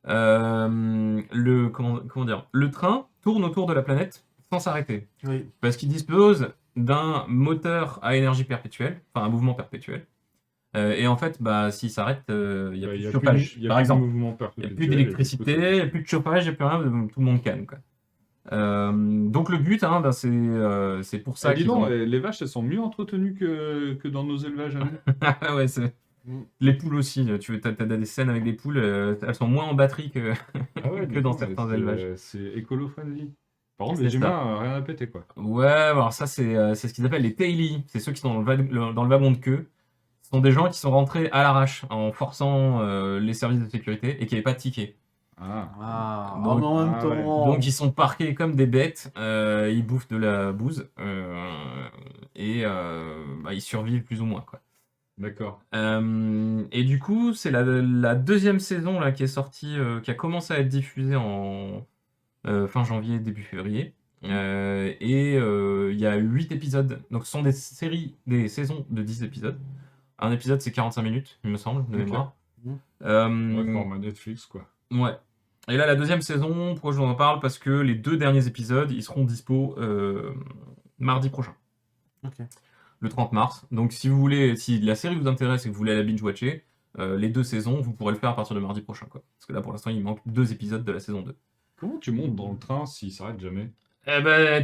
Comment dire, le train tourne autour de la planète sans s'arrêter Oui. parce qu'il dispose d'un moteur à énergie perpétuelle, enfin un mouvement perpétuel. Et en fait, bah, s'il s'arrête, il y a plus de chauffage, par exemple. Il n'y a plus d'électricité, il n'y a plus de chauffage, il n'y a plus rien, tout le monde calme, quoi. Donc le but, hein, ben, c'est pour ça Ah, dis qu'ils donc, ont... les vaches, elles sont mieux entretenues que dans nos élevages à nous. Ouais, les poules aussi, t'as des scènes avec les poules, elles sont moins en batterie que, Ah ouais, que dis dans donc, certains élevages. c'est écolo-friendly. Par contre, C'est les ça. humains, rien à péter, quoi. Ouais, alors ça c'est ce qu'ils appellent les tailies, c'est ceux qui sont dans le wagon de queue. Ce sont des gens qui sont rentrés à l'arrache en forçant les services de sécurité et qui n'avaient pas de ticket. Ah, Ah, Donc- mais en même Ah ouais. temps. Donc ils sont parqués comme des bêtes, ils bouffent de la bouse et bah, ils survivent plus ou moins, quoi. d'accord. Et du coup, c'est la deuxième saison là, qui est sortie, qui a commencé à être diffusée en fin janvier, début février. Il y a 8 épisodes. Donc ce sont des saisons de 10 épisodes. Un épisode c'est 45 minutes, il me semble, de Ok. mémoire. Mhm. Ouais, format Netflix, quoi. Ouais. Et là, la deuxième saison, pourquoi je vous en parle? Parce que les 2 derniers épisodes, ils seront dispo mardi prochain, Ok. le 30 mars. Donc si vous voulez, si la série vous intéresse et que vous voulez la binge-watcher, les 2 saisons, vous pourrez le faire à partir de mardi prochain, quoi. Parce que là, pour l'instant, il manque 2 épisodes de la saison 2. Comment tu montes dans le train s'il s'arrête jamais? Eh ben,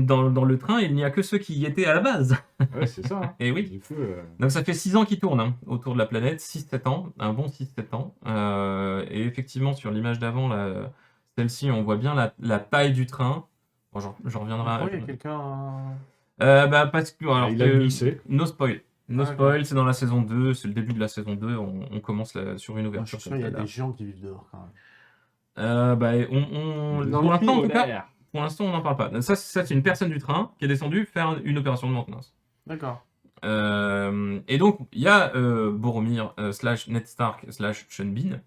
dans le train, il n'y a que ceux qui y étaient à la base. Ouais, c'est ça. Hein. Et oui. Du coup, Donc ça fait 6 ans qu'ils tournent hein, autour de la planète, 6-7 ans, un bon 6-7 ans. Et effectivement, sur l'image d'avant, celle-ci, on voit bien la taille du train. Bon, j'en reviendrai. Pourquoi il y a quelqu'un. Bah, parce que... Alors, il a glissé. no spoil. No Ah, spoil, c'est dans la saison 2, c'est le début de la saison 2, on commence sur une Moi, je ouverture suis sûr, comme il y a celle-là. des gens qui vivent dehors quand même. Bah, pour l'instant, en tout cas, pour l'instant, on n'en parle pas. Ça, c'est une personne du train qui est descendue faire une opération de maintenance. D'accord. Et donc, il y a Boromir slash Ned Stark slash Sean Bean,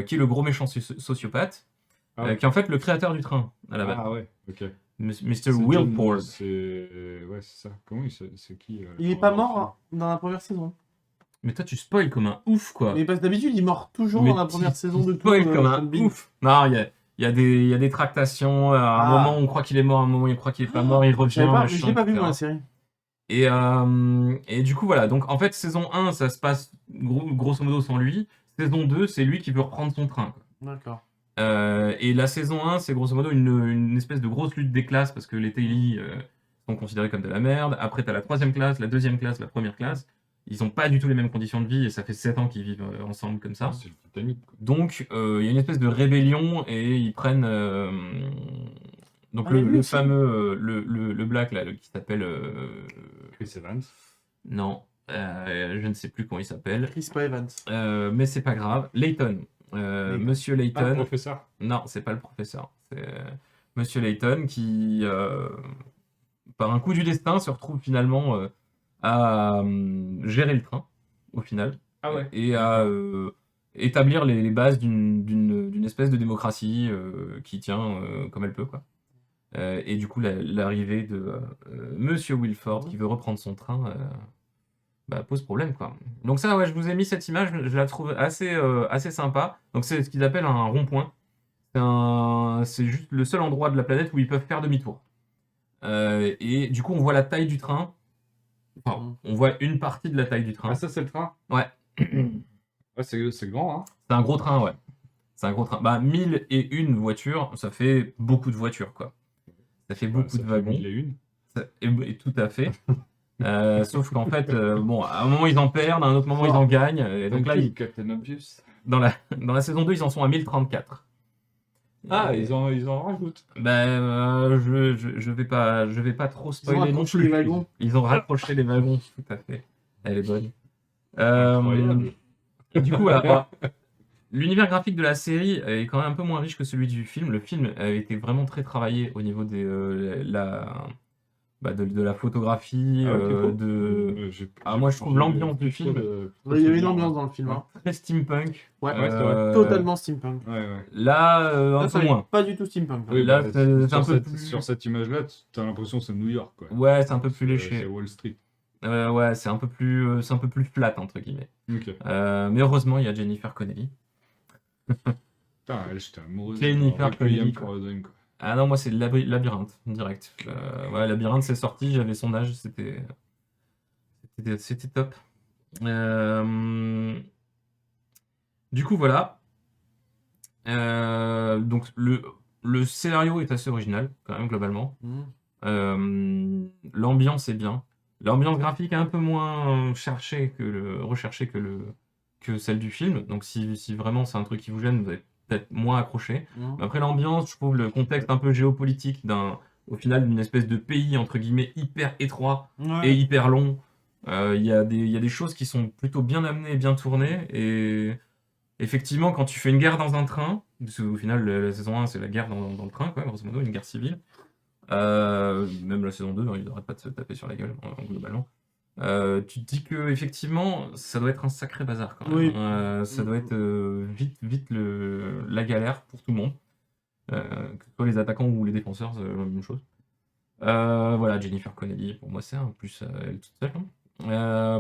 qui est le gros méchant sociopathe, Ah ouais. qui est en fait le créateur du train, à la base. Ah ouais, ok. Mr. C'est John- Wilford. Ouais, c'est ça. Comment c'est qui Il est pas mort dans la première saison. Mais toi, tu spoil comme un ouf, quoi. Mais parce que d'habitude, il meurt toujours Mais dans la tu- première tu saison de tout. spoil comme un Sean Bean. ouf. Non, il y a des tractations. À un Ah. moment, on croit qu'il est mort, à un moment, il croit qu'il est pas mort, il Je revient. savais pas, mais machin, je l'ai pas vu etc. moi la série. Et du coup, voilà. Donc, en fait, saison 1, ça se passe grosso modo sans lui. Saison 2, c'est lui qui veut reprendre son train, quoi. D'accord. Et la saison 1, c'est grosso modo une espèce de grosse lutte des classes parce que les Tailies sont considérés comme de la merde. Après, t'as la 3e classe, la 2e classe, la 1re classe. Ils n'ont pas du tout les mêmes conditions de vie et ça fait 7 ans qu'ils vivent ensemble comme ça. C'est le Titanic, quoi. Donc, il y a une espèce de rébellion et ils prennent. Donc, Ah, il y a lui le aussi. fameux. Le Black, là, qui s'appelle. Chris Evans. Non, je ne sais plus comment il s'appelle. Chris pas Evans. Mais c'est pas grave. Layton. Monsieur Ah, Layton. professeur. Non, c'est pas le professeur. C'est Monsieur Layton qui, par un coup du destin, se retrouve finalement à gérer le train, au final, Ah ouais. et à établir les bases d'une espèce de démocratie qui tient comme elle peut, quoi. Et du coup, l'arrivée de Monsieur Wilford qui veut reprendre son train bah, pose problème, quoi. Donc ça, ouais, je vous ai mis cette image, je la trouve assez sympa. Donc c'est ce qu'ils appellent un rond-point. C'est juste le seul endroit de la planète où ils peuvent faire demi-tour. Et du coup, on voit la taille du train. Enfin, on voit une partie de la taille du train. Ah, ça, c'est le train? Ouais. Ouais, c'est grand, hein. C'est un gros train, ouais. C'est un gros train. Bah, 1001 voitures, ça fait beaucoup de voitures, quoi. Ça fait beaucoup Ça de fait wagons. 1001. Et tout à fait. Sauf qu'en fait, bon, à un moment ils en perdent, à un autre moment ils en gagnent. Et donc là, Captain Obvious. dans la saison 2, ils en sont à 1034. Ah, Et- ils en rajoutent. Ben, je vais pas trop spoiler non rapproché plus. les wagons. Ils ont rapproché les wagons, tout à fait. Elle est bonne. Incroyable. Du coup, voilà. Bon, l'univers graphique de la série est quand même un peu moins riche que celui du film. Le film a été vraiment très travaillé au niveau de la photographie, Ah ouais, t'es faux. moi, je trouve l'ambiance du film. Ouais, il y avait une ambiance dans le film. Hein. très steampunk. Ouais, Ouais, c'est vrai. totalement steampunk. Ouais, ouais. Là, un Là, peu ça moins. Pas du tout steampunk. hein. Oui, Là, bah, c'est un sur peu plus- sur cette image-là, t'as l'impression que c'est New York, quoi. Ouais, c'est un peu plus C'est léché. Wall Street. Ouais, c'est un peu plus flat, entre guillemets. Ok. Mais heureusement, il y a Jennifer Connelly. Putain, elle, j'étais amoureuse. Jennifer Requiem Connelly, for a Dream, quoi. Ah non, moi, c'est Labyrinthe, direct. Ouais, Labyrinthe, c'est sorti, j'avais son âge, c'était top. Du coup, voilà. Donc, le scénario est assez original, quand même, globalement. L'ambiance est bien. L'ambiance graphique est un peu moins recherchée que celle du film. Donc si vraiment c'est un truc qui vous gêne, vous allez peut-être moins accroché. Mais après l'ambiance, je trouve le contexte un peu géopolitique au final d'une espèce de pays entre guillemets hyper étroit et Ouais. hyper long. Il y a des choses qui sont plutôt bien amenées et bien tournées. Et effectivement, quand tu fais une guerre dans un train, parce qu'au final la saison 1 c'est la guerre dans le train, quoi, grosso modo, une guerre civile. Même la saison 2, hein, ils n'arrêtent pas de se taper sur la gueule, globalement. Tu te dis que effectivement, ça doit être un sacré bazar quand même. Oui. Ça doit être vite la galère pour tout le monde. Que ce soit les attaquants ou les défenseurs, c'est la même chose. Voilà, Jennifer Connelly, pour moi c'est un plus elle toute seule, hein.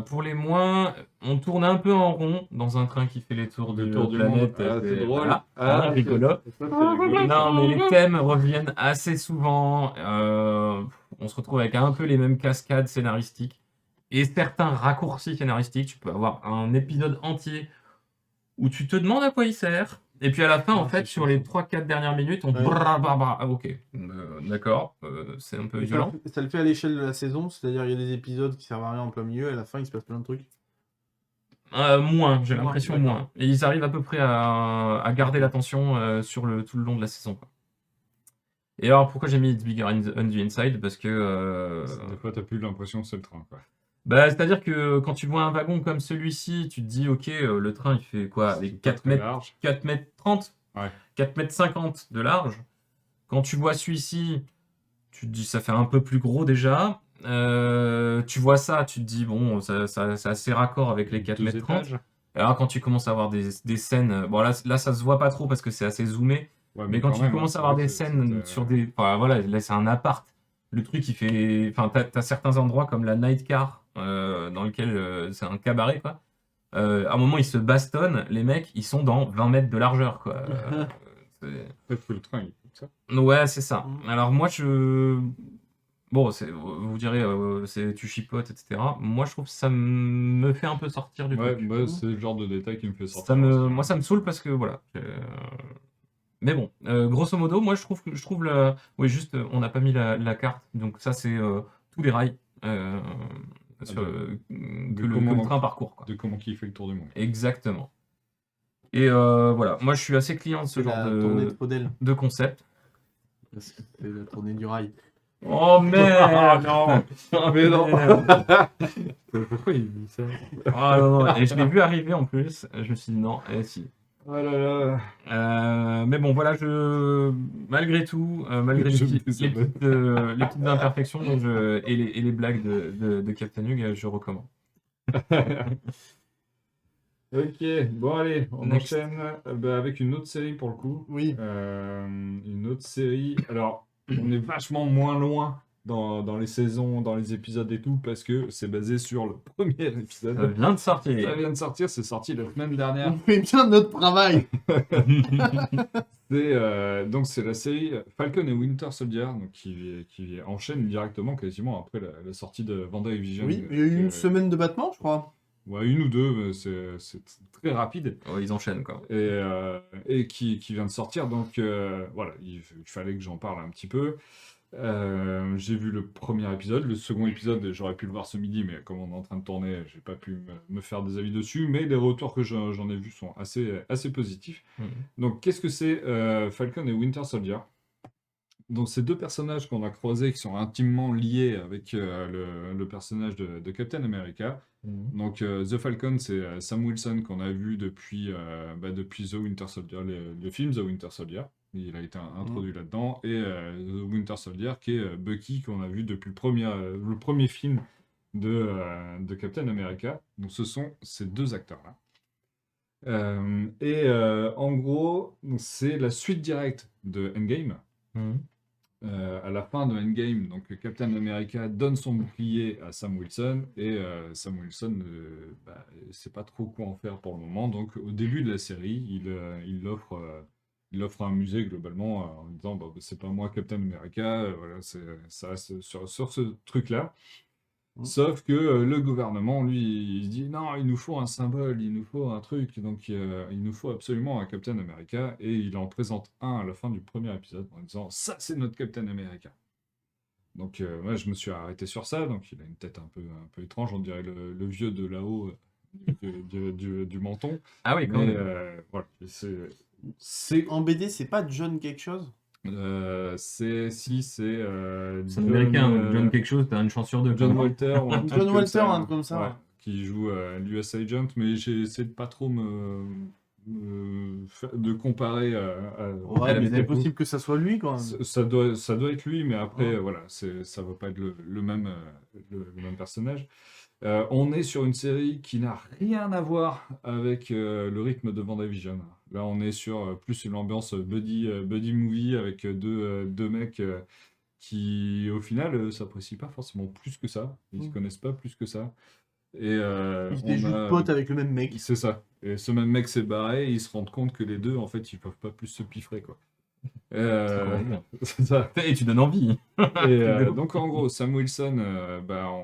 Pour les moins, on tourne un peu en rond dans un train qui fait les tours Le de tour du monde. planète. Ah, c'est drôle. Voilà, Ah, rigolo. ça, c'est rigolo. Non, mais les thèmes reviennent assez souvent. On se retrouve avec un peu les mêmes cascades scénaristiques et certains raccourcis scénaristiques. Tu peux avoir un épisode entier où tu te demandes à quoi il sert. Et puis à la fin, en fait, c'est sur les 3-4 dernières minutes, on Ouais. Ah, ok, d'accord, c'est un peu Et violent. ça le fait à l'échelle de la saison, c'est-à-dire il y a des épisodes qui servent à rien en plein milieu, et à la fin il se passe plein de trucs. Moins, j'ai Moins, l'impression d'accord. moins. Et ils arrivent à peu près à garder l'attention tout le long de la saison, quoi. Et alors, pourquoi j'ai mis It's Bigger on the Inside? Parce que Des fois, t'as plus l'impression que c'est le train, quoi. bah, c'est-à-dire que quand tu vois un wagon comme celui-ci, tu te dis, ok, le train il fait quoi? Avec C'est pas 4 très mètres, large. 4 mètres 30, Ouais. 4 mètres 50 de large. Quand tu vois celui-ci, tu te dis, ça fait un peu plus gros déjà. Tu vois ça, tu te dis, bon, c'est assez raccord avec les 4 2 mètres 30. étages. Alors quand tu commences à avoir des scènes, bon là ça se voit pas trop parce que c'est assez zoomé, Ouais, mais quand tu même, commences c'est à avoir vrai des que scènes c'était- sur des, enfin voilà, là c'est un appart, le truc il fait, enfin t'as certains endroits comme la night car dans lequel c'est un cabaret quoi. À un moment ils se bastonnent, les mecs ils sont dans 20 mètres de largeur quoi. Peut-être que le train, il est comme ça. Ouais c'est ça. Mm. Alors moi bon vous direz tu chipotes etc. Moi je trouve que ça me fait un peu sortir du Ouais, truc. bah, c'est le genre de détail qui me fait sortir. en ce Moi, moment. ça me saoule parce que voilà. Mais bon, grosso modo, moi, je trouve la. Oui, juste, on n'a pas mis la carte. Donc, ça, c'est tous les rails que le train parcourt, quoi. De comment il fait le tour du monde. Exactement. Et voilà, moi, je suis assez client de ce C'est genre la tournée de Podel. de concept. C'est la tournée du rail. Oh merde! non! Mais non! Merde. Pourquoi il dit ça? Ah non, non, et je l'ai vu arriver en plus. Je me suis dit non, et si. Oh là là! Mais bon, voilà, malgré tout, malgré Je me les désabonne. petites imperfections et les blagues de Captain Hugh, je recommande. Ok, bon allez, on Next. enchaîne avec une autre série pour le coup. Oui. Une autre série. Alors, on est vachement moins loin dans les saisons, dans les épisodes et tout, parce que c'est basé sur le premier Ça épisode. vient de Ça sortir. vient de sortir, c'est sorti la semaine dernière. On fait bien notre travail. Donc c'est la série Falcon et Winter Soldier, donc qui enchaîne directement quasiment après la sortie de WandaVision. Oui, il y a eu une semaine de battement, je crois. Ouais, une ou deux, mais c'est très rapide. Ouais, ils enchaînent, quoi. Et qui vient de sortir. Donc voilà, il fallait que j'en parle un petit peu. J'ai vu le premier épisode. Le second épisode, j'aurais pu le voir ce midi, mais comme on est en train de tourner, j'ai pas pu me faire des avis dessus. Mais les retours que j'en ai vus sont assez positifs. Donc qu'est-ce que c'est Falcon et Winter Soldier? Donc ces deux personnages qu'on a croisés qui sont intimement liés avec le personnage de Captain America. Donc The Falcon, c'est Sam Wilson qu'on a vu depuis The Winter Soldier, le film The Winter Soldier. Il a été introduit là-dedans. Et The Winter Soldier, qui est Bucky, qu'on a vu depuis le premier film de Captain America. Donc ce sont ces deux acteurs-là. En gros, c'est la suite directe de Endgame. À la fin de Endgame, donc Captain America donne son bouclier à Sam Wilson et Sam Wilson ne sait pas trop quoi en faire pour le moment. Donc au début de la série, il offre un musée globalement en disant c'est pas moi Captain America, voilà, ça reste sur ce truc-là. Sauf que le gouvernement, lui, il se dit non, il nous faut un symbole, il nous faut un truc, donc il nous faut absolument un Captain America, et il en présente un à la fin du premier épisode en disant ça, c'est notre Captain America. Donc moi, je me suis arrêté sur ça, donc il a une tête un peu étrange, on dirait le vieux de là-haut du menton. Ah oui, quand Mais même. voilà, c'est En BD, c'est pas John quelque chose? c'est C'est John, américain, donc John quelque chose, t'as une chance sur deux. John quoi. Walter ou un truc John comme Walter, ça, un truc comme ça, ouais. qui joue l'US Agent, mais j'ai essayé de pas trop de comparer Ouais, la mais c'est BD. possible que ça soit lui quand même. ça doit être lui, mais après, Ouais. voilà, ça va pas être le même, le même personnage. On est sur une série qui n'a rien à voir avec le rythme de WandaVision. Là, on est sur plus une ambiance buddy movie avec deux mecs qui, au final, s'apprécient pas forcément plus que ça. Ils se connaissent pas plus que ça. Et Il était on juste a... pote avec le même mec. C'est ça. Et ce même mec s'est barré et ils se rendent compte que les deux, en fait, ils peuvent pas plus se piffrer, quoi. C'est Euh, complètement. c'est ça. Et tu donnes envie. Et donc en gros, Sam Wilson,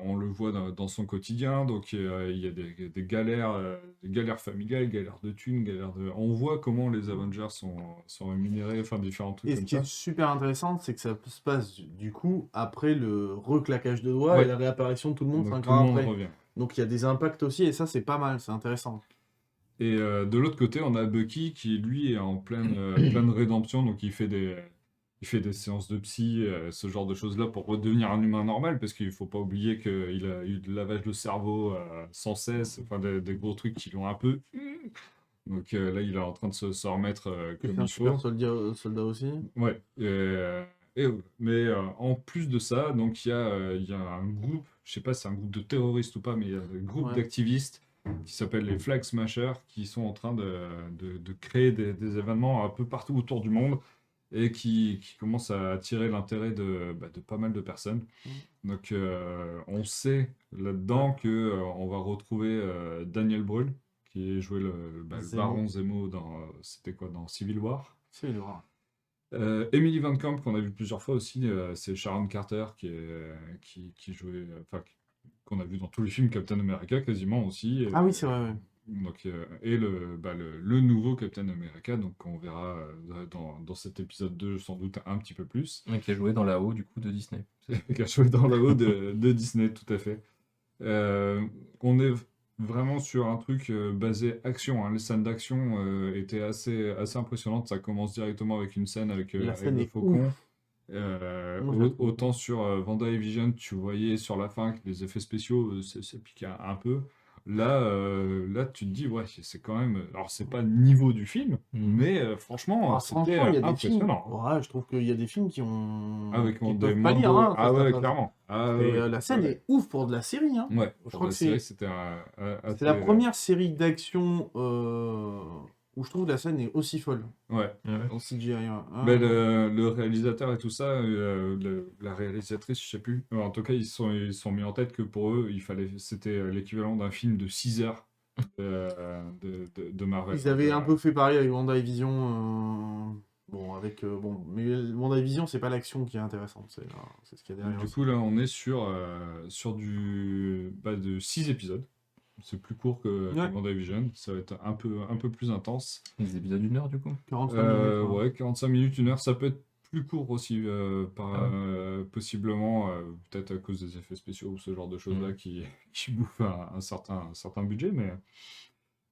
on le voit dans son quotidien, donc il y a des galères familiales, galères de thunes, On voit comment les Avengers sont rémunérés, enfin différents trucs Et ce comme qui ça. est super intéressant, c'est que ça se passe du coup après le reclaquage de doigts Ouais. et la réapparition de tout le monde Donc 5 tout le ans monde après. revient. Donc il y a des impacts aussi, et ça c'est pas mal, c'est intéressant. Et de l'autre côté, on a Bucky qui lui est en pleine rédemption, donc il fait des séances de psy, ce genre de choses-là pour redevenir un humain normal, parce qu'il faut pas oublier qu'il a eu de lavage de cerveau sans cesse, enfin des gros trucs qui l'ont un peu. Donc là, il est en train de se remettre C'est comme un il super faut. soldat aussi. Ouais. Mais en plus de ça, donc il y a un groupe, je sais pas si c'est un groupe de terroristes ou pas, mais il y a un groupe Ouais. d'activistes qui s'appelle les Flag Smashers, qui sont en train de créer des événements un peu partout autour du monde et qui commencent à attirer l'intérêt de pas mal de personnes. Donc on sait là-dedans que on va retrouver Daniel Brühl, qui jouait le Zemo. baron Zemo c'était quoi, dans Civil War. C'est le rare. Emily Van Camp, qu'on a vu plusieurs fois aussi, c'est Sharon Carter qui jouait, qu'on a vu dans tous les films Captain America quasiment aussi. Ah oui, c'est vrai, ouais. Donc, et le nouveau Captain America, donc qu'on verra dans cet épisode 2 sans doute un petit peu plus, Et qui a joué dans la haut du coup de Disney. qui a joué dans la haut de Disney, tout à fait. On est vraiment sur un truc basé action, hein. Les scènes d'action étaient assez impressionnantes. Ça commence directement avec une scène avec, La avec scène le est faucon. ouf. Moi, je la trouve Autant sur WandaVision, tu voyais sur la fin que les effets spéciaux, ça piquait un peu. Là, tu te dis, ouais, c'est quand même. Alors, c'est pas le niveau du film, mais franchement, Ah, c'était franchement, il y a des films. impressionnant. Ouais, je trouve qu'il y a des films qui ont. Avec qui des peuvent pas lire, Mando. hein, Ah face à ouais, face. clairement. Ah Et ouais, la scène ouais. est ouf pour de la série, hein. Ouais, Je pour crois la que série, c'est c'était la première série d'action où je trouve la scène est aussi folle Ouais. en CGI. Ouais. Mais le réalisateur et tout ça, la réalisatrice, je sais plus. En tout cas, ils se sont mis en tête que pour eux, c'était l'équivalent d'un film de 6 heures de Marvel. Ils avaient un peu fait pareil avec WandaVision. Bon, mais WandaVision, c'est pas l'action qui est intéressante, c'est ce qu'il y a derrière. Du aussi. coup, là, on est sur de 6 épisodes. C'est plus court que Ouais. WandaVision. Ça va être un peu plus intense. Des épisodes d'une heure du coup. 45 minutes. hein. Ouais, 45 minutes, 1 heure. Ça peut être plus court aussi, possiblement, peut-être à cause des effets spéciaux ou ce genre de choses-là qui bouffent un certain budget.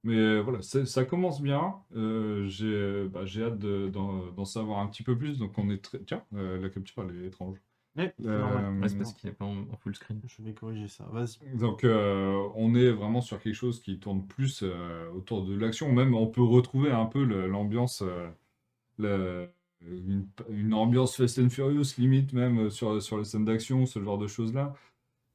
Mais voilà, ça commence bien. J'ai hâte d'en savoir un petit peu plus. Donc on est très... Tiens, la capture, elle est étrange. Ouais, c'est Euh, normal. Ouais, c'est parce qu'il est pas en full screen. Je vais corriger ça. Vas-y. Donc on est vraiment sur quelque chose qui tourne plus autour de l'action. Même on peut retrouver un peu l'ambiance, une ambiance Fast and Furious limite même sur les scènes d'action, ce genre de choses-là.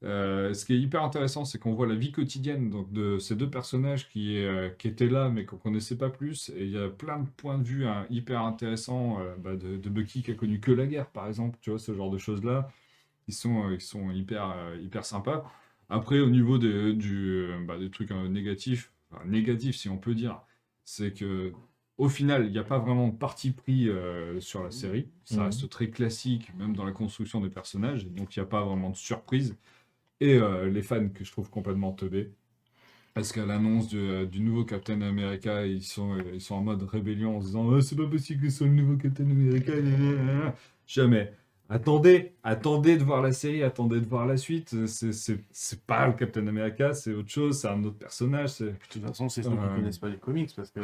Ce qui est hyper intéressant, c'est qu'on voit la vie quotidienne donc, de ces deux personnages qui étaient là, mais qu'on connaissait pas plus. Et il y a plein de points de vue hyper intéressants de Bucky qui a connu que la guerre, par exemple. Tu vois, ce genre de choses-là, qui sont hyper sympas. Après, au niveau des trucs négatifs, enfin, négatifs si on peut dire, c'est que au final, il n'y a pas vraiment de parti pris sur la série. Ça reste très classique, même dans la construction des personnages. Et donc, il n'y a pas vraiment de surprise. et les fans que je trouve complètement teubés. Parce qu'à l'annonce du nouveau Captain America, ils sont en mode rébellion en se disant c'est pas possible que ce soit le nouveau Captain America. Jamais. Attendez de voir la série, attendez de voir la suite. C'est pas le Captain America, c'est autre chose, c'est un autre personnage. De toute façon, c'est ceux qui Euh, connaissent pas les comics parce que.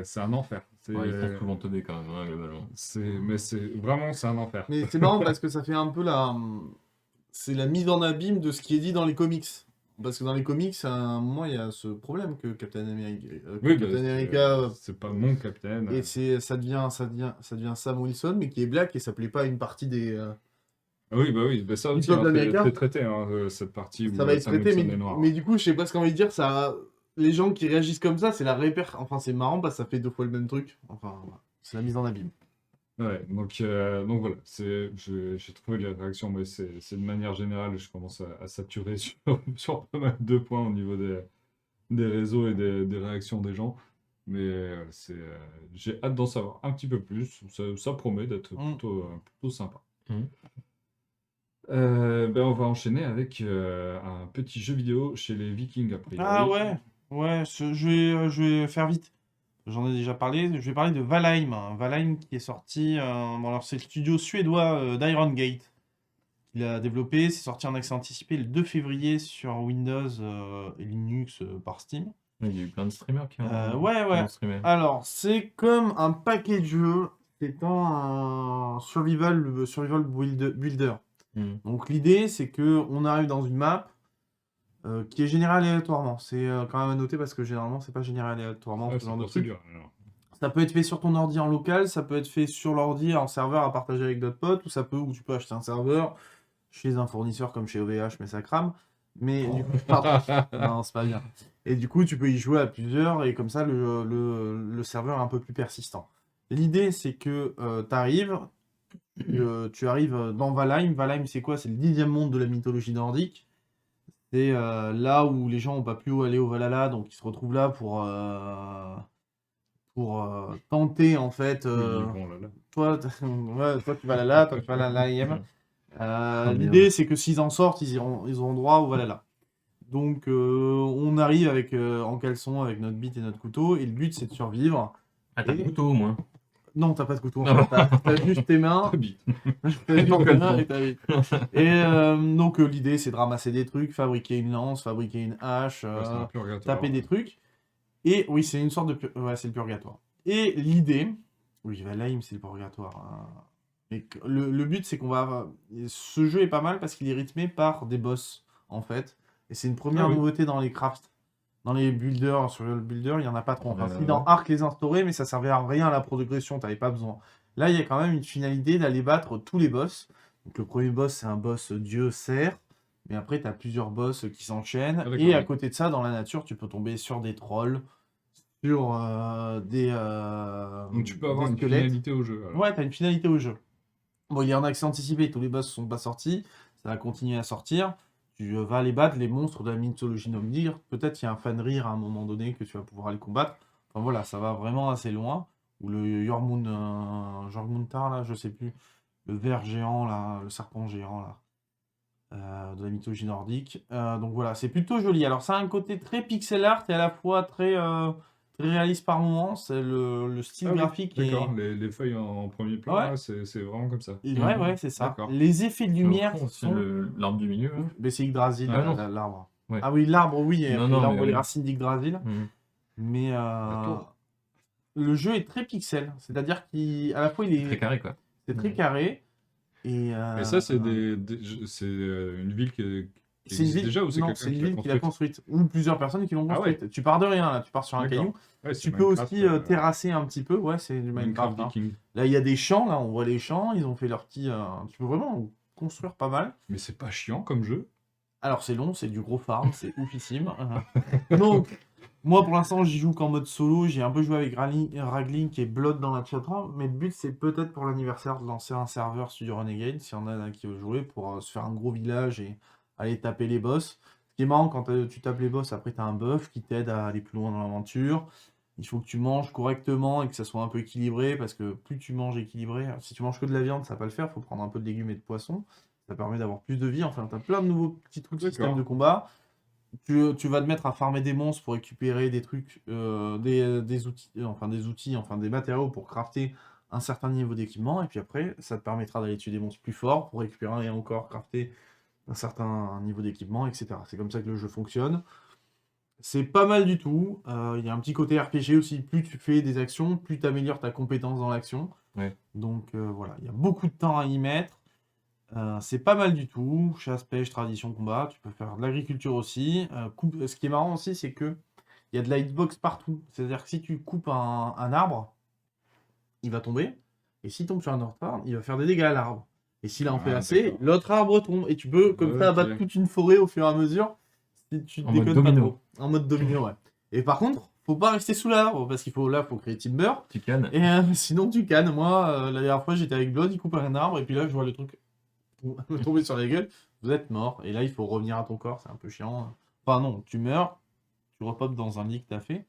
C'est un enfer. Ouais, ils sont souvent teubés quand même, hein, globalement. Mais vraiment, c'est un enfer. Mais c'est marrant parce que ça fait un peu c'est la mise en abîme de ce qui est dit dans les comics. Parce que dans les comics, à un moment, il y a ce problème que Captain America. Oui, bah, Captain America. c'est pas mon Captain. Et ça devient Sam Wilson, mais qui est black et ça plaît pas à une partie des. Oui, bah oui, bah ça Du aussi, peuple hein, américain. c'est traité, hein, cette partie où Ça va être Sam traité, Wilson est noir. mais du coup, je sais pas ce qu'on va dire. Ça, les gens qui réagissent comme ça, c'est la répère. Enfin, c'est marrant parce que ça fait 2 fois le même truc. Enfin, voilà. C'est la mise en abîme. Ouais, donc voilà, j'ai trouvé les réactions, mais c'est de manière générale, je commence à saturer sur pas mal de points au niveau des réseaux et des réactions des gens. Mais j'ai hâte d'en savoir un petit peu plus. Ça promet d'être plutôt sympa. Mm. Ben on va enchaîner avec un petit jeu vidéo chez les Vikings, a priori. Ah ouais, je vais faire vite. J'en ai déjà parlé. Je vais parler de Valheim. Valheim qui est sorti. Bon, alors, c'est le studio suédois d'Iron Gate qui l'a développé. C'est sorti en accès anticipé le 2 février sur Windows et Linux par Steam. Il y a eu plein de streamers qui ont, Ouais. qui ont streamé. Alors, c'est comme un paquet de jeux. Étant un survival builder. Mm. Donc, l'idée, c'est que on arrive dans une map. Qui est généré aléatoirement. C'est quand même à noter parce que généralement, c'est pas généré aléatoirement Ouais, ce c'est genre de pas truc. dur, alors. Ça peut être fait sur ton ordi en local, ça peut être fait sur l'ordi en serveur à partager avec d'autres potes, ou tu peux acheter un serveur chez un fournisseur comme chez OVH, mais ça crame. Mais du coup, pardon. Non, c'est pas bien. Et du coup, tu peux y jouer à plusieurs et comme ça, le serveur est un peu plus persistant. L'idée, c'est que tu arrives dans Valheim. Valheim, c'est quoi? C'est le 10e monde de la mythologie nordique. C'est là où les gens n'ont pas pu aller au Valhalla, donc ils se retrouvent là pour tenter en fait. Oui, bon, là. Toi tu vas là, toi tu vas là, merde. l'idée c'est que s'ils en sortent, ils auront droit au Valhalla. Donc on arrive avec en caleçon avec notre bite et notre couteau, et le but c'est de survivre. Ah, t'as Et- le couteau au moins. Non, t'as pas de couteau, en Ah fait, t'as juste tes mains. Très T'as juste ton tes mains caleçon. et ta bite. Et donc l'idée c'est de ramasser des trucs, fabriquer une lance, fabriquer une hache, Ouais, c'est un purgatoire. taper des trucs. Et oui, c'est une sorte de... Ouais, c'est le purgatoire. Et l'idée... Oui, Valheim, c'est le purgatoire. Mais le but, c'est qu'on va... Ce jeu est pas mal parce qu'il est rythmé par des boss, en fait. Et c'est une première Ah oui. nouveauté dans les crafts. Dans les builders, sur le builder, il n'y en a pas trop. Enfin, si dans Ouais. Ark les instaurait, mais ça servait à rien à la progression, t'avais pas besoin. Là, il y a quand même une finalité d'aller battre tous les boss. Donc le premier boss, c'est un boss dieu cerf. Mais après, tu as plusieurs boss qui s'enchaînent. Ah, d'accord, Et à oui. côté de ça, dans la nature, tu peux tomber sur des trolls, sur des Donc tu peux avoir des une squelettes. finalité au jeu. Alors. Ouais, tu as une finalité au jeu. Bon, il est en accès anticipé, tous les boss sont pas sortis. Ça va continuer à sortir. Tu vas aller battre les monstres de la mythologie nordique. Peut-être qu'il y a un fan rire à un moment donné que tu vas pouvoir aller combattre. Enfin voilà, ça va vraiment assez loin. Ou le Jormuntar, là, je sais plus. Le ver géant, là, le serpent géant, là. De la mythologie nordique. Donc voilà, c'est plutôt joli. Alors ça a un côté très pixel art et à la fois très réaliste par moments. C'est le style Ah oui, graphique est... d'accord, les feuilles en premier plan, Ouais. là, c'est vraiment comme ça. Ouais, c'est ça. D'accord. Les effets de Et au lumière fond aussi, sont... l'arbre du milieu. Hein. Mais c'est Yggdrasil, Ah non. l'arbre. Ouais. Ah oui, l'arbre, oui, et Non, après, non, l'arbre, mais les oui. racines d'Yggdrasil. Mm. Mais D'accord. le jeu est très pixel. C'est-à-dire qu'à la fois, il Très est... carré, quoi. C'est très carré. Et Mais ça, c'est c'est une ville qui c'est une existe ville... déjà ou c'est Non, quelqu'un c'est une qui l'a ville qui l'a construite? construite. Ou plusieurs personnes qui l'ont Ah ouais. construite. Tu pars de rien, là. Tu pars sur un D'accord. caillou. Ouais, c'est Tu peux Minecraft, aussi terrasser un petit peu. Ouais, c'est du Minecraft Minecraft. Hein. Viking. Là, il y a des champs. Là, on voit les champs. Ils ont fait leur petit... Tu peux vraiment construire pas mal. Mais c'est pas chiant comme jeu. Alors, c'est long. C'est du gros farm. C'est oufissime. Donc... Moi, pour l'instant, j'y joue qu'en mode solo. J'ai un peu joué avec Ragling qui est Blood dans la chatroom. Mais le but, c'est peut-être pour l'anniversaire de lancer un serveur Studio Renegade, si on a un qui veut jouer, pour se faire un gros village et aller taper les boss. Ce qui est marrant, quand tu tapes les boss, après, tu as un buff qui t'aide à aller plus loin dans l'aventure. Il faut que tu manges correctement et que ça soit un peu équilibré, parce que plus tu manges équilibré, si tu manges que de la viande, ça va pas le faire. Il faut prendre un peu de légumes et de poissons. Ça permet d'avoir plus de vie. Enfin, tu as plein de nouveaux petits trucs D'accord. système de combat. Tu vas te mettre à farmer des monstres pour récupérer des trucs, des outils, des matériaux pour crafter un certain niveau d'équipement. Et puis après, ça te permettra d'aller tuer des monstres plus forts pour récupérer et encore crafter un certain niveau d'équipement, etc. C'est comme ça que le jeu fonctionne. C'est pas mal du tout. Il y a un petit côté RPG aussi. Plus tu fais des actions, plus tu améliores ta compétence dans l'action. Ouais. Donc voilà, il y a beaucoup de temps à y mettre. C'est pas mal du tout. Chasse, pêche, tradition, combat. Tu peux faire de l'agriculture aussi. Ce qui est marrant aussi, c'est que il y a de la hitbox partout. C'est-à-dire que si tu coupes un arbre, il va tomber. Et s'il tombe sur un autre arbre, il va faire des dégâts à l'arbre. Et s'il en fait Ah, assez, d'accord. l'autre arbre tombe. Et tu peux, comme ça, abattre Ok. toute une forêt au fur et à mesure. Si tu te En mode déconnes pas domino. trop. En mode domino, ouais. Et par contre, faut pas rester sous l'arbre. Parce qu'il faut créer Timber. Tu cannes. Et sinon, tu cannes. Moi, la dernière fois, j'étais avec Blood, il coupe un arbre. Et puis là, je vois le truc me tomber sur la gueule. Vous êtes mort. Et là, il faut revenir à ton corps. C'est un peu chiant. Enfin, non, tu meurs. Tu repopes dans un lit que t'as fait.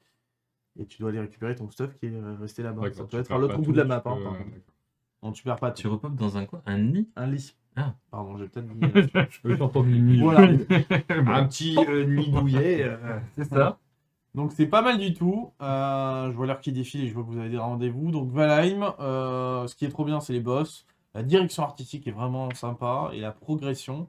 Et tu dois aller récupérer ton stuff qui est resté là-bas. D'accord, Ça tu peut être perds à l'autre pas bout de la tout, map, tu hein, peux- par contre. d'accord. Non, tu perds pas Tu tout. repopes dans un quoi? Un nid? Un lit. Ah. Pardon, j'ai peut-être dit. J'ai entendu une nuit. Voilà. Un petit nid douillet. C'est ça. Donc c'est pas mal du tout. Je vois l'heure qui défile et je vois que vous avez des rendez-vous. Donc Valheim, ce qui est trop bien, c'est les boss. La direction artistique est vraiment sympa et la progression.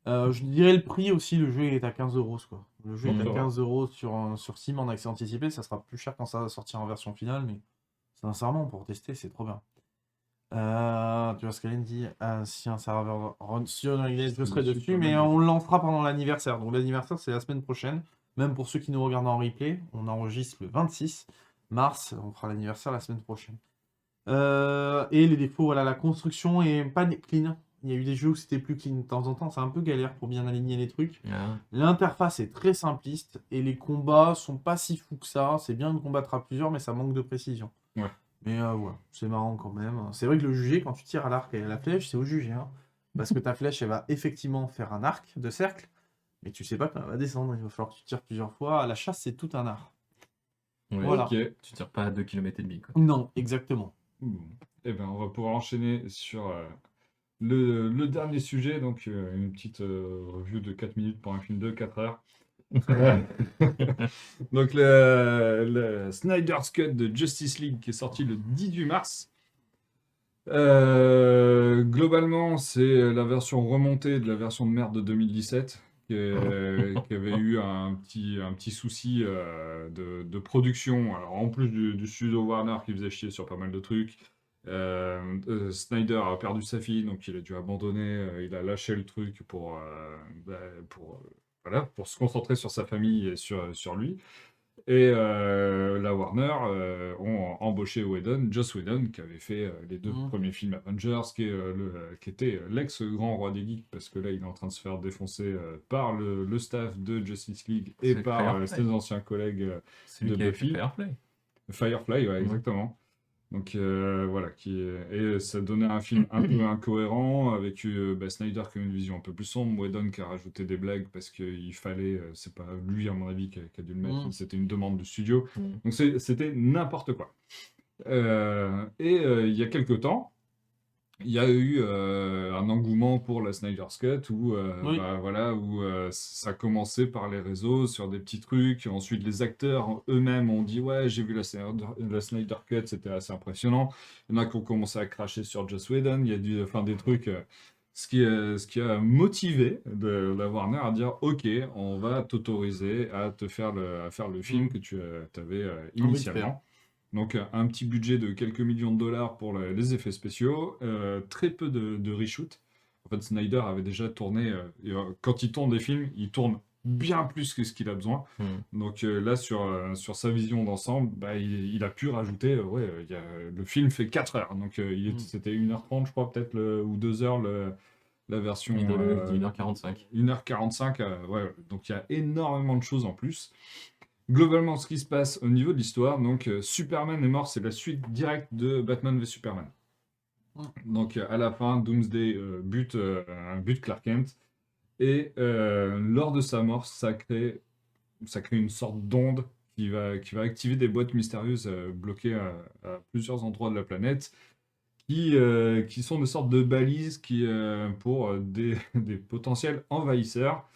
Je dirais le prix aussi, le jeu est à 15 euros, quoi. Le jeu est à Ça va. 15 euros sur Steam en accès anticipé. Ça sera plus cher quand ça va sortir en version finale, mais sincèrement, pour tester, c'est trop bien. Tu vois ce qu'Hélène dit, si un serveur run sur l'anglais, je serai Dessus, dessus, pas mais mal. on le lancera pendant l'anniversaire. Donc l'anniversaire, c'est la semaine prochaine. Même pour ceux qui nous regardent en replay, on enregistre le 26 mars. On fera l'anniversaire la semaine prochaine. Et les défauts, voilà, la construction est pas clean. Il y a eu des jeux où c'était plus clean de temps en temps. C'est un peu galère pour bien aligner les trucs. Ah. L'interface est très simpliste et les combats sont pas si fous que ça. C'est bien de combattre à plusieurs, mais ça manque de précision. Ouais. Mais voilà, c'est marrant quand même. C'est vrai que le jugé, quand tu tires à l'arc et à la flèche, c'est au jugé, hein. Parce que ta flèche, elle va effectivement faire un arc de cercle, mais tu sais pas quand elle va descendre. Il va falloir que tu tires plusieurs fois. À la chasse, c'est tout un art. Ouais. Voilà. Ok. Tu tires pas à 2,5 km, quoi. Non, exactement. Bon. Eh ben, on va pouvoir enchaîner sur le dernier sujet, donc une petite review de 4 minutes pour un film de 4 heures. Donc le Snyder's Cut de Justice League qui est sorti le 18 mars. Globalement, c'est la version remontée de la version de merde de 2017 qui avait eu un petit souci de production. Alors en plus du studio Warner qui faisait chier sur pas mal de trucs. Snyder a perdu sa fille, donc il a dû abandonner, il a lâché le truc pour se concentrer sur sa famille et sur lui. Et la Warner ont embauché Joss Whedon, qui avait fait les 2 premiers films Avengers, qui était l'ex-grand roi des geeks, parce que là, il est en train de se faire défoncer par le staff de Justice League et C'est par Firefly. ses anciens collègues C'est lui de qui avait fait Buffy. Firefly. Firefly, ouais, exactement. Donc voilà, et ça donnait un film un peu incohérent avec Snyder qui a une vision un peu plus sombre, Whedon qui a rajouté des blagues parce qu'il fallait, c'est pas lui à mon avis qui a dû le mettre, c'était une demande du studio. Donc c'était n'importe quoi. Il y a quelques temps, il y a eu un engouement pour la Snyder's Cut où, Oui. où ça commençait par les réseaux sur des petits trucs. Ensuite, les acteurs eux-mêmes ont dit ouais, j'ai vu la Snyder Cut, c'était assez impressionnant. Il y en a qui ont commencé à cracher sur Joss Whedon. Il y a des trucs. Ce qui a motivé la Warner à dire ok, on va t'autoriser à faire le film que tu avais initialement. Donc un petit budget de quelques millions de dollars pour les effets spéciaux, très peu de reshoot. En fait, Snyder avait déjà tourné, quand il tourne des films, il tourne bien plus que ce qu'il a besoin. Donc là, sur sa vision d'ensemble, il a pu rajouter, le film fait 4 heures, donc c'était 1h30 je crois peut-être, ou 2 heures la version... Il doit le 1h45. 1h45, ouais, donc il y a énormément de choses en plus. Globalement, ce qui se passe au niveau de l'histoire, donc Superman est mort, c'est la suite directe de Batman v Superman. Donc à la fin, Doomsday bute Clark Kent, et lors de sa mort, ça crée une sorte d'onde qui va activer des boîtes mystérieuses bloquées à plusieurs endroits de la planète, qui sont des sortes de balises pour des potentiels envahisseurs.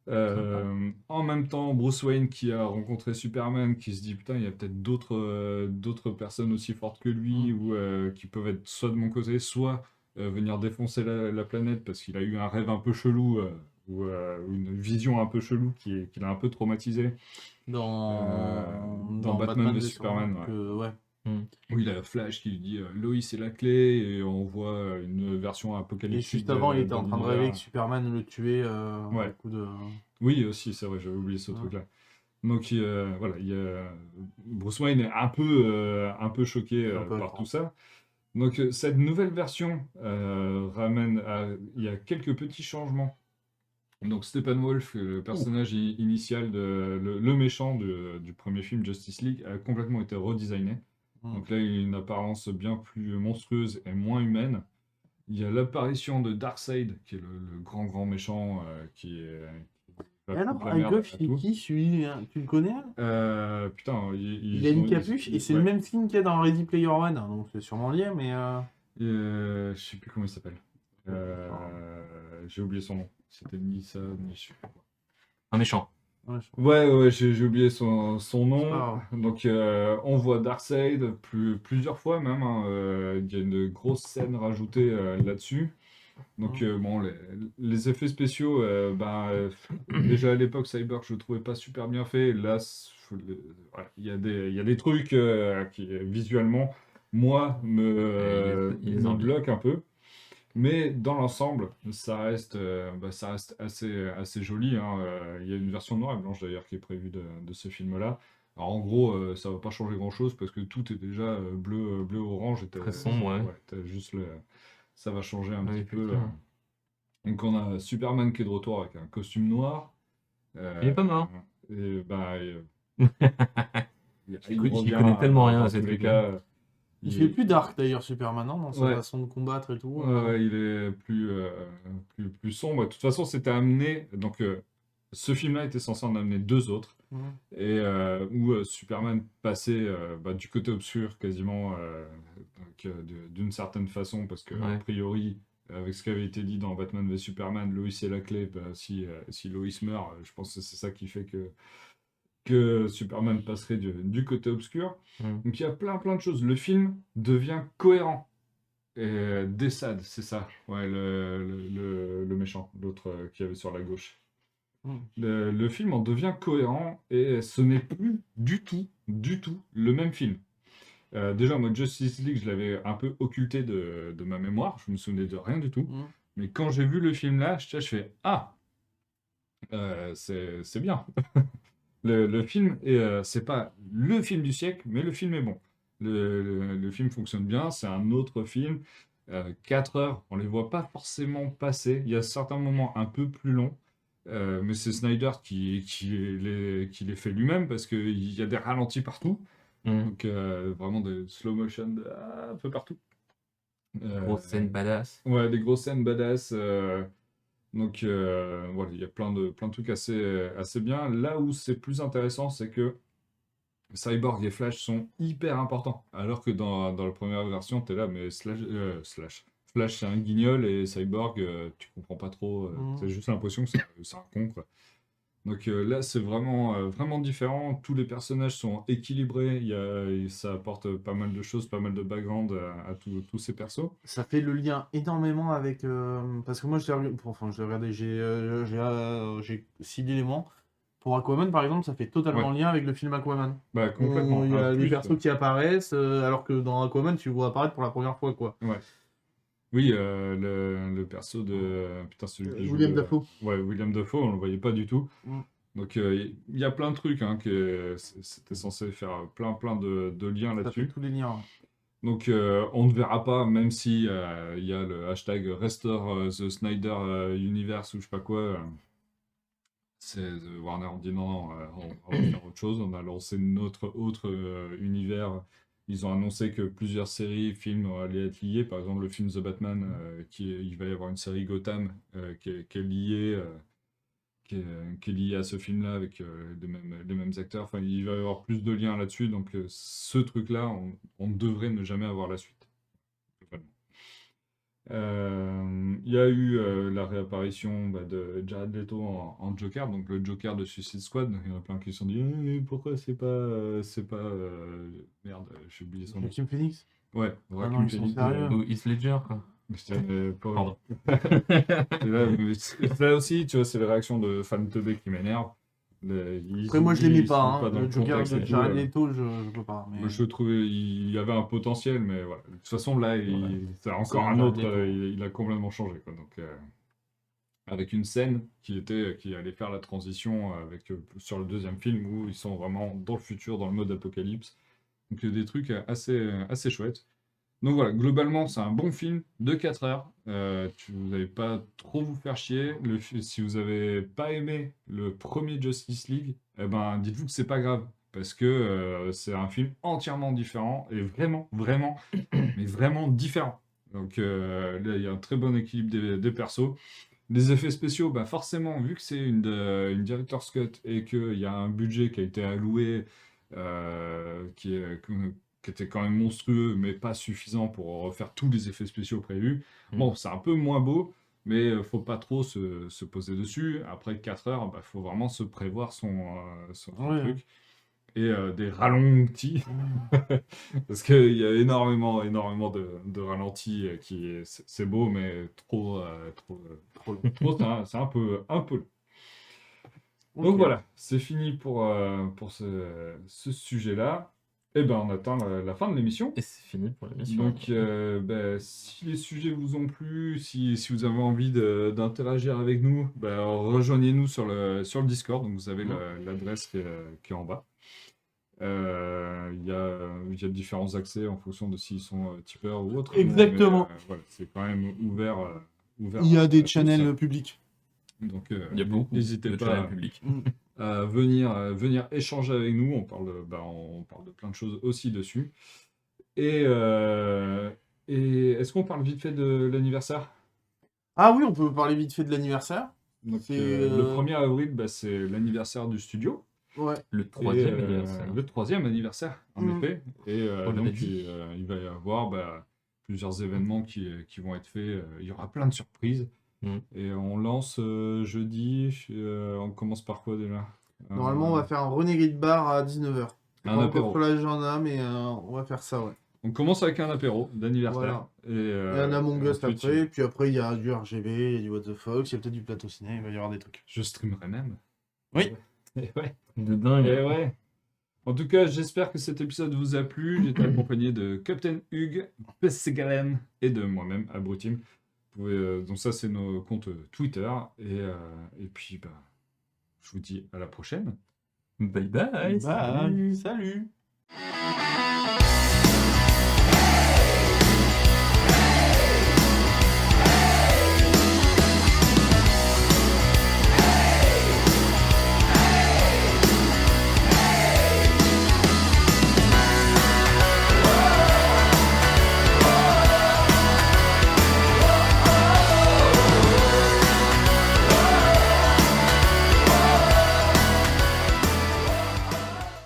En même temps, Bruce Wayne qui a rencontré Superman, qui se dit putain, il y a peut-être d'autres personnes aussi fortes que lui ou qui peuvent être soit de mon côté, soit venir défoncer la planète parce qu'il a eu un rêve un peu chelou ou une vision un peu chelou qui l'a un peu traumatisé dans Batman v Superman. Ouais. Où il a Flash qui lui dit Lois est la clé et on voit une version Et apocalyptique juste avant, il était de en train de l'univers. rêver que Superman le tuait Ouais. à coup de... Oui, aussi, c'est vrai, j'avais oublié ce Ouais. truc-là. Donc voilà, Bruce Wayne est un peu choqué Un peu par étrange. tout ça. Donc cette nouvelle version il y a quelques petits changements. Donc Steppenwolf, le personnage initial, le méchant du premier film Justice League, a complètement été redesigné. Donc là, il a une apparence bien plus monstrueuse et moins humaine. Il y a l'apparition de Darkseid, qui est le grand méchant qui va Et foutre alors, la à merde gauche, à c'est tout. qui celui Tu le connais? Putain, Il a une capuche et c'est le même film qu'il y a dans Ready Player One, donc c'est sûrement lié, mais... Je sais plus comment il s'appelle. J'ai oublié son nom. C'était ni ça, ni je sais plus quoi. Un méchant. Ouais, j'ai oublié son C'est pas nom. grave. Donc, on voit Darkseid plusieurs fois même. Il y a une grosse scène rajoutée là-dessus. Donc, bon, les effets spéciaux, déjà à l'époque, Cyborg, je le trouvais pas super bien fait. Là, voilà, il y a des trucs qui, visuellement, moi, Il les me envie. bloquent un peu. Mais dans l'ensemble, ça reste assez joli. Il y a une version noire et blanche d'ailleurs qui est prévue de ce film-là. Alors en gros, ça va pas changer grand-chose parce que tout est déjà bleu-orange. Et Très sombre, ouais. t'as juste ça va changer un Oui, petit peu. effectivement. Donc on a Superman qui est de retour avec un costume noir. Il est pas mort. Et, il J'y revient connais tellement rien à dans ces tous les trucs-là. cas. Il fait plus dark d'ailleurs, Superman, non, dans sa Ouais. façon de combattre et tout. Ouais, il est plus sombre. De toute façon, c'était amené. Donc, ce film-là était censé en amener deux autres. Et où Superman passait du côté obscur quasiment d'une certaine façon. Parce que, a Ouais. priori, avec ce qui avait été dit dans Batman v Superman, Lois est la clé. Si Lois meurt, je pense que c'est ça qui fait que Superman passerait du côté obscur. Donc, il y a plein de choses. Le film devient cohérent. Et Dessad, c'est ça, ouais, le méchant, l'autre qui avait sur la gauche. Le film en devient cohérent et ce n'est plus du tout le même film. Déjà, moi, Justice League, je l'avais un peu occulté de ma mémoire, je me souvenais de rien du tout. Mais quand j'ai vu le film là, je fais ah, c'est bien. Le film, c'est pas le film du siècle, mais le film est bon. Le film fonctionne bien, c'est un autre film. 4 heures, on les voit pas forcément passer. Il y a certains moments un peu plus longs, mais c'est Snyder qui les fait lui-même parce qu'il y a des ralentis partout. Donc vraiment des slow motion un peu partout. Grosse scène badass. Ouais, des grosses scènes badass. Donc voilà, il y a plein de trucs assez bien. Là où c'est plus intéressant, c'est que Cyborg et Flash sont hyper importants. Alors que dans la première version, t'es là, mais Flash c'est un guignol et Cyborg, tu comprends pas trop. T'as juste l'impression que c'est un con, quoi. Donc là, c'est vraiment différent. Tous les personnages sont équilibrés. Ça apporte pas mal de choses, pas mal de background à tous ces persos. Ça fait le lien énormément avec... parce que moi, je l'ai regardé, j'ai 6 éléments. Pour Aquaman, par exemple, ça fait totalement Ouais. lien avec le film Aquaman. Bah, complètement. Il y a En des plus, persos qui apparaissent, alors que dans Aquaman, tu le vois apparaître pour la première fois, quoi. ouais. Oui, le perso de... Putain, celui qui joue William Dafoe. Ouais, William Dafoe, on le voyait pas du tout. Donc, il y a plein de trucs c'était censé faire plein de liens Ça fait là-dessus. tous les liens. Donc, on ne verra pas, même si il y a le hashtag Restore the Snyder Universe ou je sais pas quoi. Warner dit non, on va faire autre chose. On a lancé notre autre univers. Ils ont annoncé que plusieurs séries, films allaient être liés. Par exemple, le film The Batman, il va y avoir une série Gotham qui est liée. Qui est lié à ce film-là avec les mêmes acteurs. Enfin, il va y avoir plus de liens là-dessus. Donc, ce truc-là, on devrait ne jamais avoir la suite. Totalement. Il y a eu la réapparition de Jared Leto en Joker, donc le Joker de Suicide Squad. Il y en a plein qui se sont dit pourquoi c'est pas merde, j'ai oublié son nom. Joaquin Phoenix. Ouais, Ah Joaquin non, ils sont Phoenix, sérieux. Ou Heath Ledger, quoi. mais c'était pas- Pardon. Et là, mais là aussi, tu vois, c'est les réactions de fans teubés qui m'énervent. Après, moi, je l'aimais ils pas. sont Hein. dans Le Joker contexte de et tout, Jared Leto, je peux pas. moi, Mais... je trouvais il y avait un potentiel, mais voilà. De toute façon, là, c'est encore C'est un un autre. Jared Leto. Il a complètement changé, quoi. Donc, avec une scène qui allait faire la transition sur le deuxième film où ils sont vraiment dans le futur, dans le mode apocalypse. Donc, il y a des trucs assez chouettes. Donc voilà, globalement, c'est un bon film de 4 heures. Vous n'allez pas trop vous faire chier. Si vous n'avez pas aimé le premier Justice League, eh ben, dites-vous que c'est pas grave. Parce que c'est un film entièrement différent et vraiment, vraiment, mais vraiment différent. Donc là, il y a un très bon équilibre des persos. Les effets spéciaux, bah forcément, vu que c'est une Director's Cut et qu'il y a un budget qui a été alloué, qui était quand même monstrueux, mais pas suffisant pour refaire tous les effets spéciaux prévus. Bon, c'est un peu moins beau, mais faut pas trop se poser dessus. Après 4 heures, bah, faut vraiment se prévoir son Ouais. truc. Et des ralentis, parce qu'il y a énormément de ralentis c'est beau, mais trop long. C'est un peu long. Donc Ok. voilà, c'est fini pour ce sujet-là. Et ben on attend la fin de l'émission. Et c'est fini pour l'émission. Donc si les sujets vous ont plu, si vous avez envie d'interagir avec nous, rejoignez-nous sur le Discord. Donc vous avez l'adresse qui est en bas. Il y a différents accès en fonction de s'ils sont tipeurs ou autres. Exactement. Mais, voilà, c'est quand même ouvert. Il y a à des tous. channels publics. Donc, Il y a beaucoup n'hésitez de pas channels publics. à venir échanger avec nous. On parle de plein de choses aussi dessus. Et est-ce qu'on parle vite fait de l'anniversaire? Ah oui, on peut parler vite fait de l'anniversaire. Donc, C'est, le 1er avril, c'est l'anniversaire du studio. Ouais. Le Et, 3e anniversaire. le 3e anniversaire, en effet. Et On donc, l'avait dit. il va y avoir plusieurs événements qui vont être faits. Il y aura plein de surprises. Et on lance jeudi. On commence par quoi déjà? Normalement, on va faire un Renegade Bar à 19h. Un apéro. Sur l'agenda, mais on va faire ça, ouais. On commence avec un apéro d'anniversaire. Voilà. Et Il y a un Among Us ensuite, après, puis après, il y a du RGB, il y a du What the Fox, il y a peut-être du plateau ciné, il va y avoir des trucs. je streamerai même. Oui. Et ouais. De dingue. Et ouais. En tout cas, j'espère que cet épisode vous a plu. J'étais accompagné de Captain Hugues, Pessegalem et de moi-même, Abrutim. Donc ça, c'est nos comptes Twitter. Et puis, je vous dis à la prochaine. Bye bye. Bye. Salut.